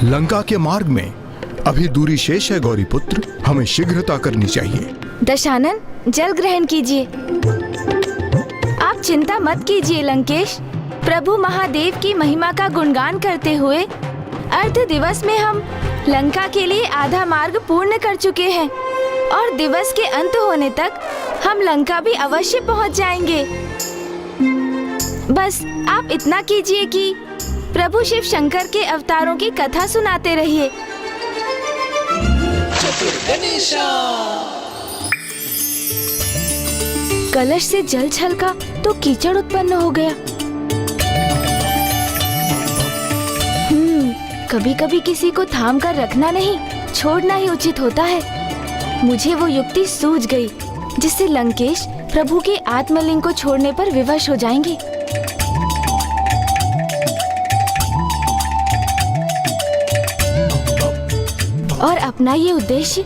लंका के मार्ग में अभी दूरी शेष है गौरी पुत्र, हमें शीघ्रता करनी चाहिए। दशानन, जल ग्रहण कीजिए। आप चिंता मत कीजिए लंकेश। प्रभु महादेव की महिमा का गुणगान करते हुए अर्ध दिवस में हम लंका के लिए आधा मार्ग पूर्ण कर चुके हैं और दिवस के अंत होने तक हम लंका भी अवश्य पहुंच जाएंगे। बस आप इतना कीजिए कि प्रभु शिव शंकर के अवतारों की कथा सुनाते रहिए। कलश से जल छलका तो कीचड़ उत्पन्न हो गया। कभी कभी किसी को थाम कर रखना नहीं, छोड़ना ही उचित होता है। मुझे वो युक्ति सूझ गई जिससे लंकेश प्रभु के आत्मलिंग को छोड़ने पर विवश हो जाएंगे। और अपना ये उद्देश्य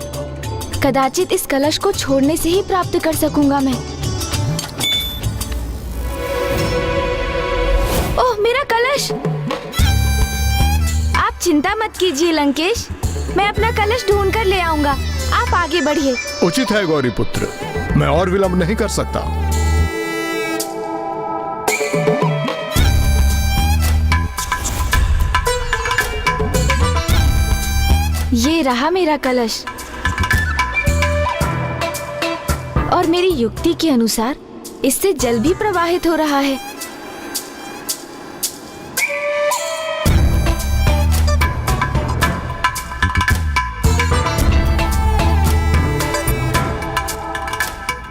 कदाचित इस कलश को छोड़ने से ही प्राप्त कर सकूंगा मैं। ओह, मेरा कलश! आप चिंता मत कीजिए लंकेश, मैं अपना कलश ढूंढ कर ले आऊंगा। आप आगे बढ़िए। उचित है गौरी पुत्र, मैं और विलंब नहीं कर सकता। ये रहा मेरा कलश और मेरी युक्ति के अनुसार इससे जल भी प्रवाहित हो रहा है।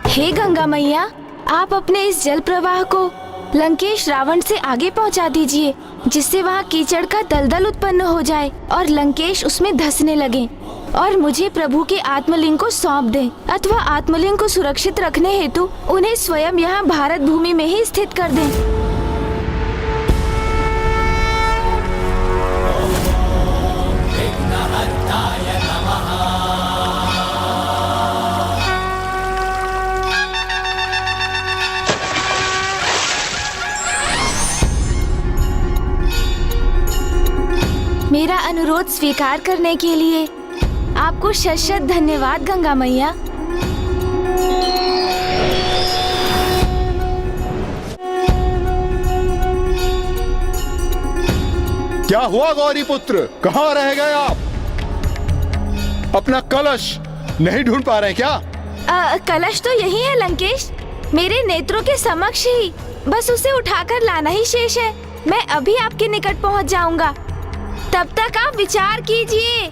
हे गंगा मैया, आप अपने इस जल प्रवाह को लंकेश रावण से आगे पहुंचा दीजिए, जिससे वहाँ कीचड़ का दलदल उत्पन्न हो जाए और लंकेश उसमें धंसने लगे और मुझे प्रभु के आत्मलिंग को सौंप दें, अथवा आत्मलिंग को सुरक्षित रखने हेतु उन्हें स्वयं यहाँ भारत भूमि में ही स्थित कर दें। मेरा अनुरोध स्वीकार करने के लिए आपको शत-शत धन्यवाद गंगा मैया। क्या हुआ गौरी पुत्र, कहाँ रह गए आप? अपना कलश नहीं ढूंढ पा रहे क्या? कलश तो यही है लंकेश, मेरे नेत्रों के समक्ष ही, बस उसे उठाकर लाना ही शेष है। मैं अभी आपके निकट पहुंच जाऊंगा। तब तक आप विचार कीजिए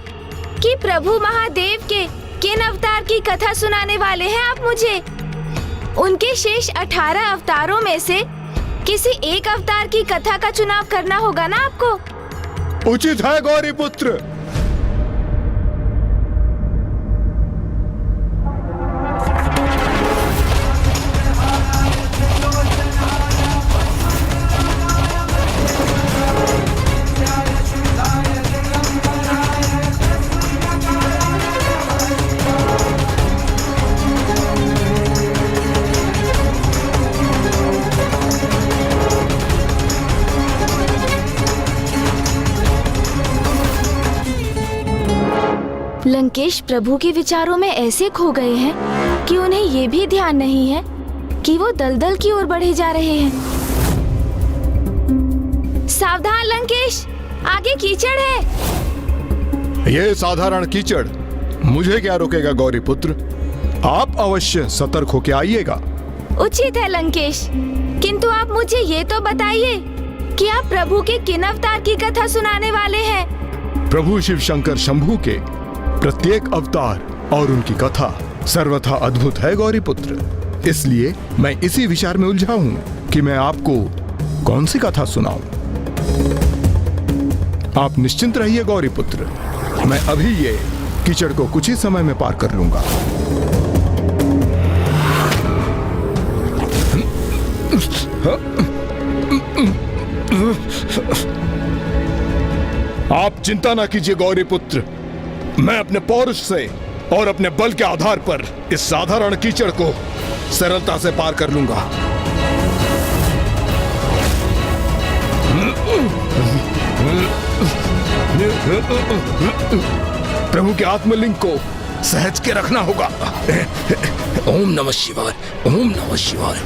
कि प्रभु महादेव के किन अवतार की कथा सुनाने वाले हैं आप मुझे। उनके शेष 18 अवतारों में से किसी एक अवतार की कथा का चुनाव करना होगा ना आपको। उचित है गौरी पुत्र। लंकेश प्रभु के विचारों में ऐसे खो गए हैं कि उन्हें ये भी ध्यान नहीं है कि वो दलदल की ओर बढ़े जा रहे हैं। सावधान लंकेश, आगे कीचड़ है। ये साधारण कीचड़ मुझे क्या रोकेगा गौरी पुत्र? आप अवश्य सतर्क होके आइएगा। उचित है लंकेश, किंतु आप मुझे ये तो बताइए कि आप प्रभु के किन अवतार की कथा सुनाने वाले हैं। प्रभु शिव शंकर शंभू के प्रत्येक अवतार और उनकी कथा सर्वथा अद्भुत है गौरी पुत्र। इसलिए मैं इसी विचार में उलझा हूँ कि मैं आपको कौन सी कथा सुनाऊं। आप निश्चिंत रहिए गौरी पुत्र, मैं अभी ये कीचड़ को कुछ ही समय में पार कर लूंगा। आप चिंता ना कीजिए गौरी पुत्र, मैं अपने पौरुष से और अपने बल के आधार पर इस साधारण कीचड़ को सरलता से पार कर लूंगा। प्रभु के आत्मलिंग को सहज के रखना होगा। ओम नमः शिवाय, ओम नमः शिवाय।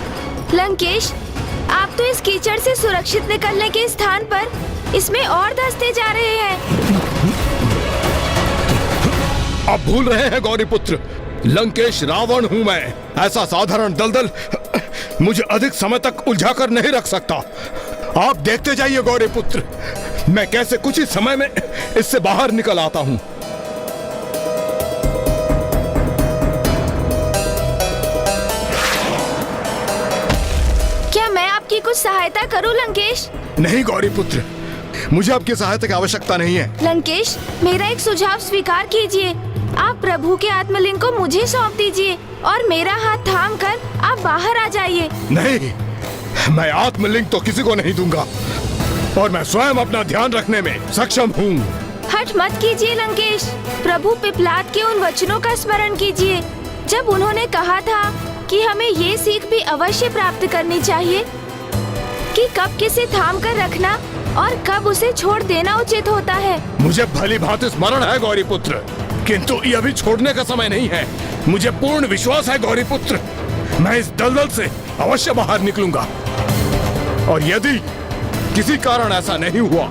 लंकेश, आप तो इस कीचड़ से सुरक्षित निकलने के स्थान पर इसमें और धंसते जा रहे हैं। आप भूल रहे हैं गौरी पुत्र, लंकेश रावण हूं मैं। ऐसा साधारण दलदल मुझे अधिक समय तक उलझा कर नहीं रख सकता। आप देखते जाइए गौरी पुत्र, मैं कैसे कुछ ही समय में इससे बाहर निकल आता हूं। क्या मैं आपकी कुछ सहायता करूं लंकेश? नहीं गौरी पुत्र, मुझे आपकी सहायता की आवश्यकता नहीं है। लंकेश, मेरा एक सुझाव स्वीकार कीजिए। आप प्रभु के आत्मलिंग को मुझे सौंप दीजिए और मेरा हाथ थाम कर आप बाहर आ जाइए। नहीं, मैं आत्मलिंग तो किसी को नहीं दूंगा और मैं स्वयं अपना ध्यान रखने में सक्षम हूँ। हट मत कीजिए लंकेश, प्रभु पिपलाद के उन वचनों का स्मरण कीजिए जब उन्होंने कहा था कि हमें ये सीख भी अवश्य प्राप्त करनी चाहिए कि कब किसे थाम कर रखना और कब उसे छोड़ देना उचित होता है। मुझे भली भांति स्मरण है गौरी पुत्र, किंतु ये अभी छोड़ने का समय नहीं है। मुझे पूर्ण विश्वास है गौरी पुत्र, मैं इस दलदल से अवश्य बाहर निकलूंगा और यदि किसी कारण ऐसा नहीं हुआ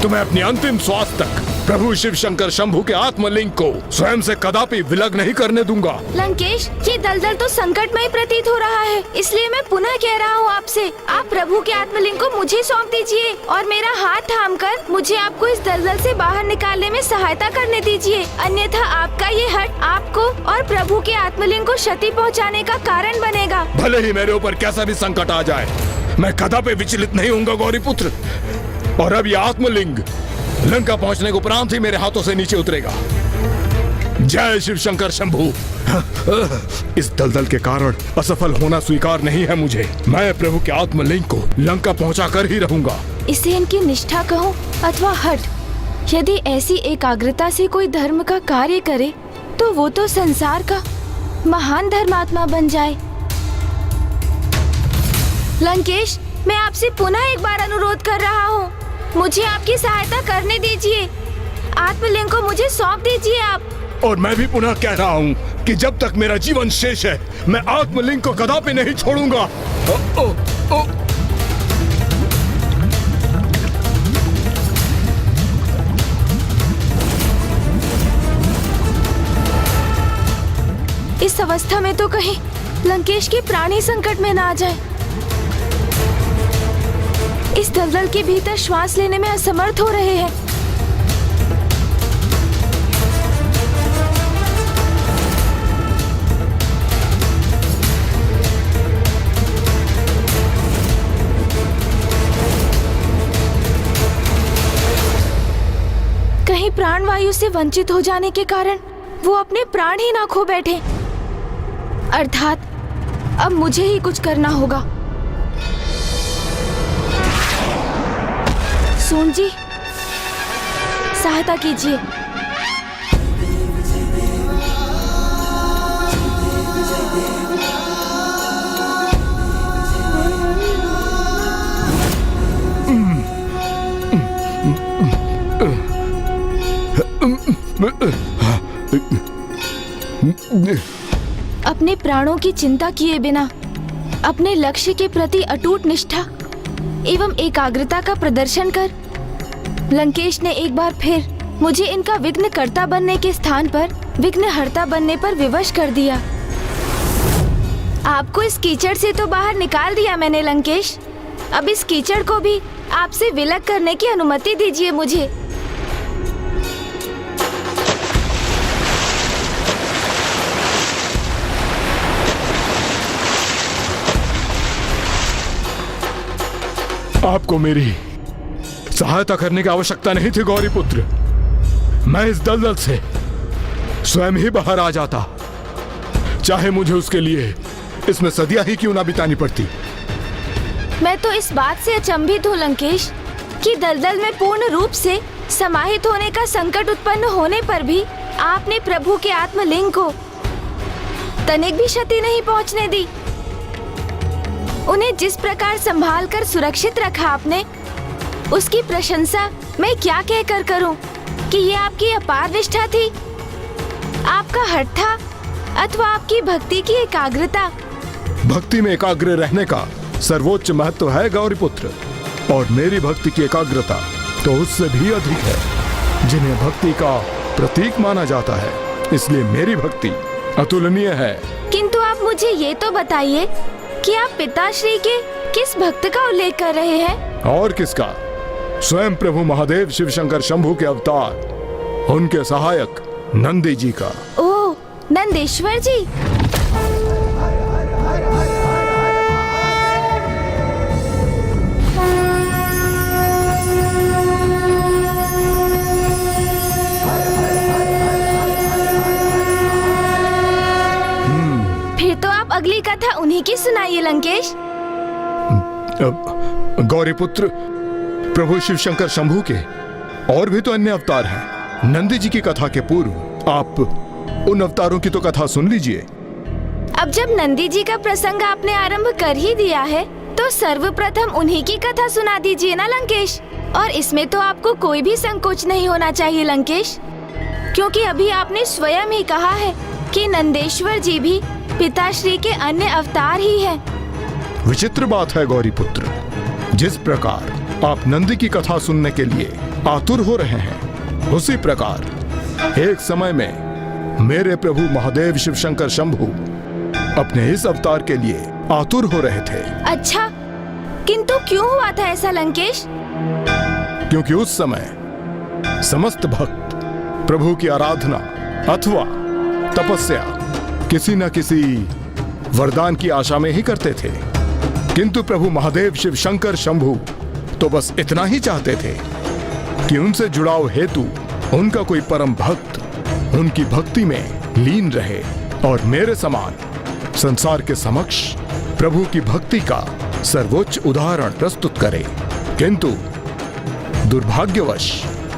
तो मैं अपनी अंतिम श्वास तक प्रभु शिव शंकर शंभू के आत्मलिंग को स्वयं से कदापि विलग नहीं करने दूंगा। लंकेश, ये दलदल तो संकटमय प्रतीत हो रहा है, इसलिए मैं पुनः कह रहा हूँ आपसे, आप प्रभु के आत्मलिंग को मुझे सौंप दीजिए और मेरा हाथ थामकर मुझे आपको इस दलदल से बाहर निकालने में सहायता करने दीजिए। अन्यथा आपका ये हट आपको और प्रभु के आत्मलिंग को क्षति पहुँचाने का कारण बनेगा। भले ही मेरे ऊपर कैसा भी संकट आ जाए, मैं कदापि विचलित नहीं होऊंगा गौरी पुत्र। और अब यह आत्मलिंग लंका पहुंचने को उपरांत ही मेरे हाथों से नीचे उतरेगा। जय शिव शंकर शंभू। इस दलदल के कारण असफल होना स्वीकार नहीं है मुझे। मैं प्रभु के आत्मलिंग को लंका पहुंचा कर ही रहूंगा। इसे इनकी निष्ठा कहो अथवा हट, यदि ऐसी एकाग्रता से कोई धर्म का कार्य करे तो वो तो संसार का महान धर्मात्मा बन जाए। लंकेश, मैं आपसे पुनः एक बार अनुरोध कर रहा हूँ, मुझे आपकी सहायता करने दीजिए। आत्मलिंग को मुझे सौंप दीजिए आप। और मैं भी पुनः कह रहा हूँ कि जब तक मेरा जीवन शेष है मैं आत्मलिंग को कदापि नहीं छोड़ूंगा। इस अवस्था में तो कहीं लंकेश के प्राण ही संकट में ना आ जाए। इस दलदल के भीतर श्वास लेने में असमर्थ हो रहे हैं। कहीं प्राणवायु से वंचित हो जाने के कारण वो अपने प्राण ही ना खो बैठे। अर्थात अब मुझे ही कुछ करना होगा। सून जी, सहायता कीजिए। अपने प्राणों की चिंता किए बिना अपने लक्ष्य के प्रति अटूट निष्ठा एवं एकाग्रता का प्रदर्शन कर लंकेश ने एक बार फिर मुझे इनका विघ्नकर्ता बनने के स्थान पर विघ्नहर्ता बनने पर विवश कर दिया। आपको इस कीचड़ से तो बाहर निकाल दिया मैंने लंकेश, अब इस कीचड़ को भी आपसे विलग करने की अनुमति दीजिए मुझे। आपको मेरी सहायता करने की आवश्यकता नहीं थी गौरी पुत्र। मैं इस दलदल से स्वयं ही बाहर आ जाता, चाहे मुझे उसके लिए इसमें सदियां ही क्यों ना बितानी पड़ती। मैं तो इस बात से अचंभित हूँ लंकेश कि दलदल में पूर्ण रूप से समाहित होने का संकट उत्पन्न होने पर भी आपने प्रभु के आत्मलिंग को तनिक भी क्षति नहीं पहुँचने दी। उन्हें जिस प्रकार संभाल कर सुरक्षित रखा आपने, उसकी प्रशंसा मैं क्या कहकर करूं कि ये आपकी अपार निष्ठा थी, आपका हठ था अथवा आपकी भक्ति की एकाग्रता। भक्ति में एकाग्र रहने का सर्वोच्च महत्व है गौरी पुत्र, और मेरी भक्ति की एकाग्रता तो उससे भी अधिक है, जिन्हें भक्ति का प्रतीक माना जाता है। इसलिए मेरी भक्ति अतुलनीय है। किंतु आप मुझे ये तो बताइए कि आप पिताश्री के किस भक्त का उल्लेख कर रहे हैं? और किसका? स्वयं प्रभु महादेव शिव शंकर शंभू के अवतार, उनके सहायक नंदी जी का। ओह, नंदेश्वर जी। फिर तो आप अगली कथा उन्हीं की सुनाइए लंकेश। गौरी पुत्र, प्रभु शिव शंकर शंभू के और भी तो अन्य अवतार हैं। नंदी जी की कथा के पूर्व आप उन अवतारों की तो कथा सुन लीजिए। अब जब नंदी जी का प्रसंग आपने आरंभ कर ही दिया है, तो सर्वप्रथम उन्हीं की कथा सुना दीजिए ना लंकेश। और इसमें तो आपको कोई भी संकोच नहीं होना चाहिए लंकेश, क्योंकि अभी आपने स्वयं ही कहा है कि नंदेश्वर जी भी पिताश्री के अन्य अवतार ही हैं। विचित्र बात है गौरी पुत्र, जिस प्रकार आप नंदी की कथा सुनने के लिए आतुर हो रहे हैं, उसी प्रकार एक समय में मेरे प्रभु महादेव शिव शंकर शंभू अपने इस अवतार के लिए आतुर हो रहे थे। अच्छा, किंतु क्यों हुआ था ऐसा लंकेश? क्योंकि उस समय समस्त भक्त प्रभु की आराधना अथवा तपस्या किसी न किसी वरदान की आशा में ही करते थे, किंतु प्रभु महादेव शिव शंकर शंभू तो बस इतना ही चाहते थे कि उनसे जुड़ाव हेतु उनका कोई परम भक्त उनकी भक्ति में लीन रहे और मेरे समान संसार के समक्ष प्रभु की भक्ति का सर्वोच्च उदाहरण प्रस्तुत करे। किंतु दुर्भाग्यवश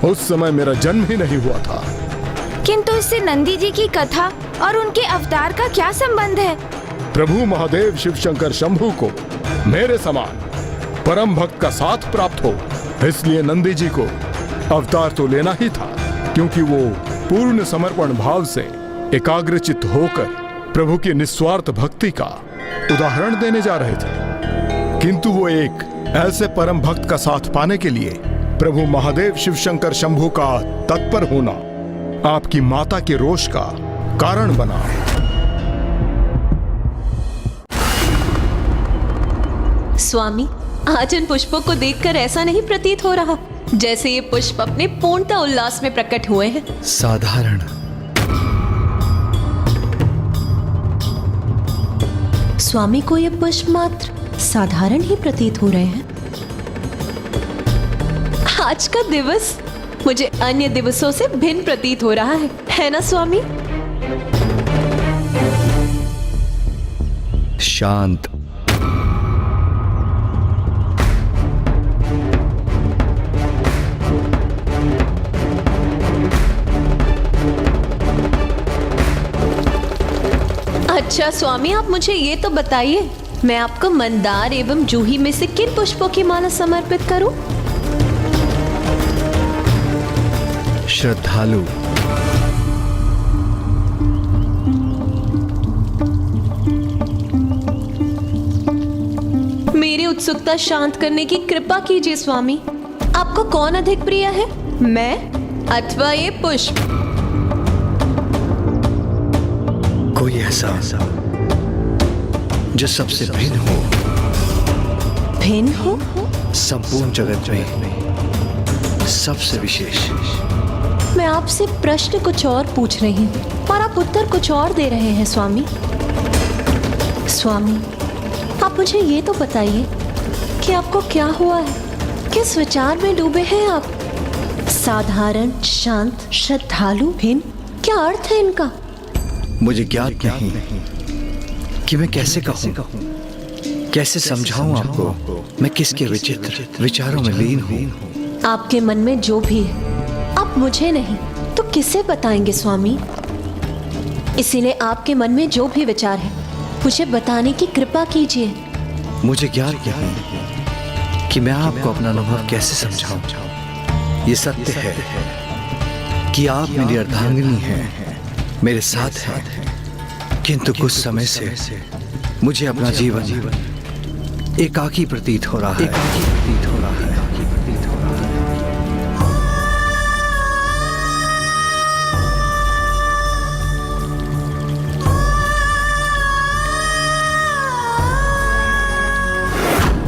उस समय मेरा जन्म ही नहीं हुआ था। किंतु इससे नंदी जी की कथा और उनके अवतार का क्या संबंध है? प्रभु महादेव शिव शंकर शंभू को मेरे समान परम भक्त का साथ प्राप्त हो, इसलिए नंदी जी को अवतार तो लेना ही था, क्योंकि वो पूर्ण समर्पण भाव से एकाग्रचित्त होकर प्रभु की निस्वार्थ भक्ति का उदाहरण देने जा रहे थे। किंतु वो एक ऐसे परम भक्त का साथ पाने के लिए प्रभु महादेव शिव शंकर शंभू का तत्पर होना आपकी माता के रोष का कारण बना। स्वामी, आज इन पुष्पों को देखकर ऐसा नहीं प्रतीत हो रहा जैसे ये पुष्प अपने पूर्णता उल्लास में प्रकट हुए हैं। साधारण। स्वामी को ये पुष्प मात्र साधारण ही प्रतीत हो रहे हैं। आज का दिवस मुझे अन्य दिवसों से भिन्न प्रतीत हो रहा है ना स्वामी? शांत। अच्छा स्वामी, आप मुझे ये तो बताइए, मैं आपको मंदार एवं जूही में से किन पुष्पों की माला समर्पित करूं? श्रद्धालु। मेरी उत्सुकता शांत करने की कृपा कीजिए स्वामी। आपको कौन अधिक प्रिय है, मैं अथवा ये पुष्प? कोई ऐसा जो सबसे भिन्न हो। भिन्न हो? संपूर्ण जगत में सबसे विशेष। मैं आपसे प्रश्न कुछ और पूछ रही हूँ और आप उत्तर कुछ और दे रहे हैं स्वामी। स्वामी, आप मुझे ये तो बताइए कि आपको क्या हुआ है, किस विचार में डूबे हैं आप? साधारण, शांत, श्रद्धालु, भिन्न, क्या अर्थ है इनका? मुझे ज्ञात नहीं कि मैं कैसे कहूँ, कैसे समझाऊं आपको मैं किसके विचित्र विचारों में लीन हूँ। आपके मन में जो भी है आप मुझे नहीं तो किसे बताएंगे स्वामी? इसीलिए आपके मन में जो भी विचार है मुझे बताने की कृपा कीजिए। मुझे ज्ञात नहीं कि मैं आपको अपना अनुभव कैसे समझाऊं। ये सत्य है कि आप मेरी अर्धांगिनी हैं, मेरे साथ हैं, किंतु कुछ समय से मुझे अपना जीवन एकाकी प्रतीत हो रहा है।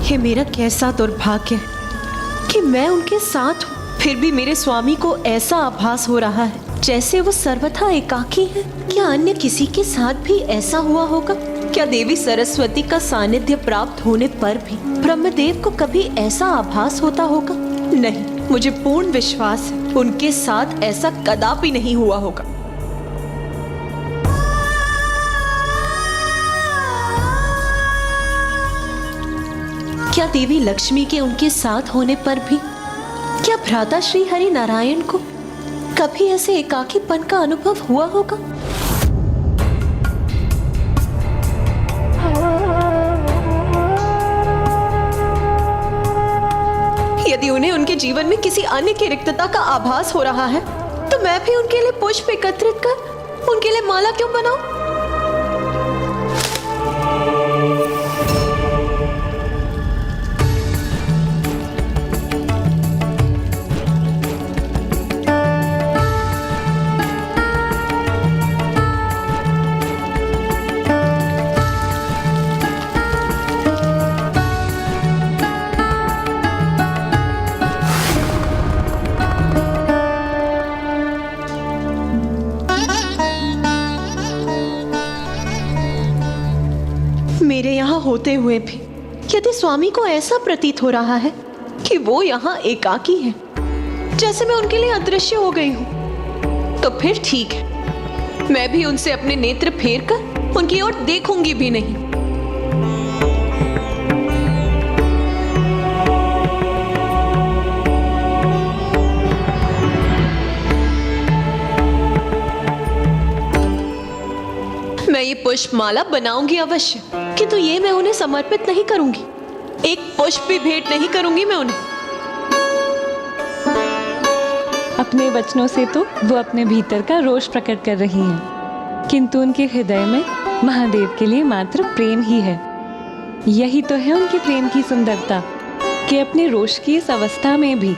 ये मेरा कैसा दुर्भाग्य है कि मैं उनके साथ हूँ, फिर भी मेरे स्वामी को ऐसा आभास हो रहा है जैसे वो सर्वथा एकाकी है। क्या अन्य किसी के साथ भी ऐसा हुआ होगा? क्या देवी सरस्वती का सानिध्य प्राप्त होने पर भी ब्रह्मदेव को कभी ऐसा आभास होता होगा? नहीं, मुझे पूर्ण विश्वास है उनके साथ ऐसा कदापि नहीं हुआ होगा। क्या देवी लक्ष्मी के उनके साथ होने पर भी क्या भ्राता श्री हरि नारायण को कभी ऐसे एकाकीपन का अनुभव हुआ होगा? यदि उन्हें उनके जीवन में किसी अन्य की रिक्तता का आभास हो रहा है तो मैं भी उनके लिए पुष्प एकत्रित कर उनके लिए माला क्यों बनाऊं? मेरे यहाँ होते हुए भी यदि स्वामी को ऐसा प्रतीत हो रहा है कि वो यहाँ एकाकी है, जैसे मैं उनके लिए अदृश्य हो गई हूँ, तो फिर ठीक है, मैं भी उनसे अपने नेत्र फेर कर उनकी ओर देखूंगी भी नहीं। मैं ये पुष्प माला बनाऊंगी अवश्य, किंतु ये मैं उन्हें समर्पित नहीं करूंगी। एक पुष्प भी भेंट नहीं करूंगी मैं उन्हें। अपने वचनों से तो वो अपने भीतर का रोष प्रकट कर रही हैं, किंतु उनके हृदय में महादेव के लिए मात्र प्रेम ही है। यही तो है उनके प्रेम की सुंदरता कि अपने रोष की इस अवस्था में भी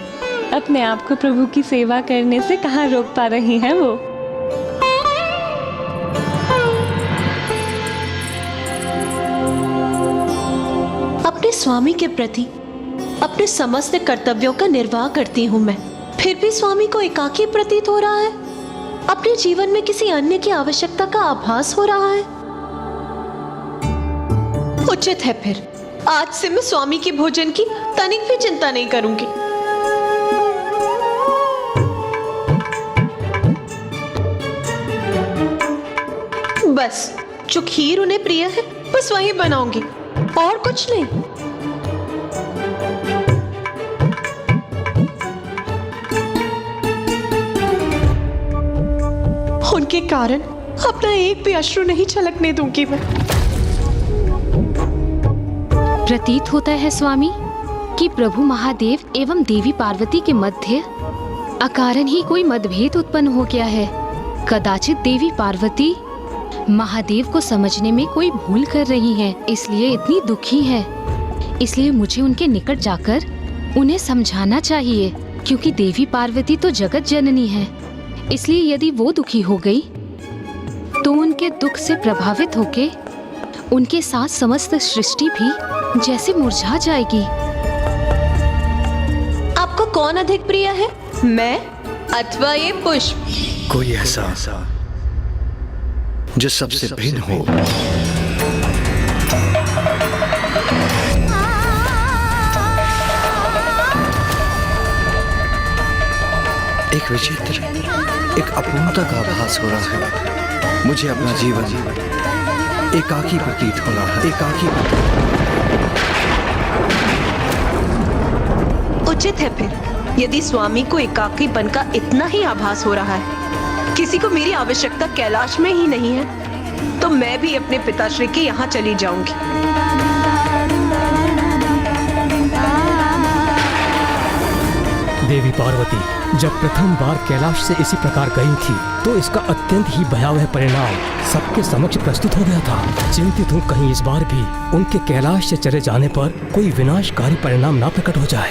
अपने आप को प्रभु की सेवा करने से कहाँ रोक पा रही हैं वो। स्वामी के प्रति अपने समस्त कर्तव्यों का निर्वाह करती हूँ मैं, फिर भी स्वामी को एकाकी प्रतीत हो रहा है। अपने जीवन में किसी अन्य की आवश्यकता का आभास हो रहा है। उचित है फिर, आज से मैं स्वामी के भोजन की तनिक भी चिंता नहीं करूंगी। बस जो खीर उन्हें प्रिय है बस वही बनाऊंगी, और कुछ नहीं। उनके कारण अपना एक भी अश्रु नहीं छलकने दूंगी मैं। प्रतीत होता है स्वामी कि प्रभु महादेव एवं देवी पार्वती के मध्य अकारण ही कोई मतभेद उत्पन्न हो गया है। कदाचित देवी पार्वती महादेव को समझने में कोई भूल कर रही हैं, इसलिए इतनी दुखी हैं। इसलिए मुझे उनके निकट जाकर उन्हें समझाना चाहिए, क्योंकि देवी पार्वती तो जगत जननी है। इसलिए यदि वो दुखी हो गई तो उनके दुख से प्रभावित होके उनके साथ समस्त सृष्टि भी जैसे मुरझा जाएगी। आपको कौन अधिक प्रिय है, मैं अथवा ये पुष्प? कोई ऐसा जो सबसे भिन्न हो। एक विचित्र, एक अपूर्णता का आभास हो रहा है। मुझे अपना जीवन एकाकी प्रतीत हो रहा है। एकाकी उचित है फिर, यदि स्वामी को एकाकीपन का इतना ही आभास हो रहा है, किसी को मेरी आवश्यकता कैलाश में ही नहीं है, तो मैं भी अपने पिताश्री के यहाँ चली जाऊंगी। देवी पार्वती जब प्रथम बार कैलाश से इसी प्रकार गई थी तो इसका अत्यंत ही भयावह परिणाम सबके समक्ष प्रस्तुत हो गया था। चिंतित हूँ कहीं इस बार भी उनके कैलाश से चले जाने पर कोई विनाशकारी परिणाम ना प्रकट हो जाए।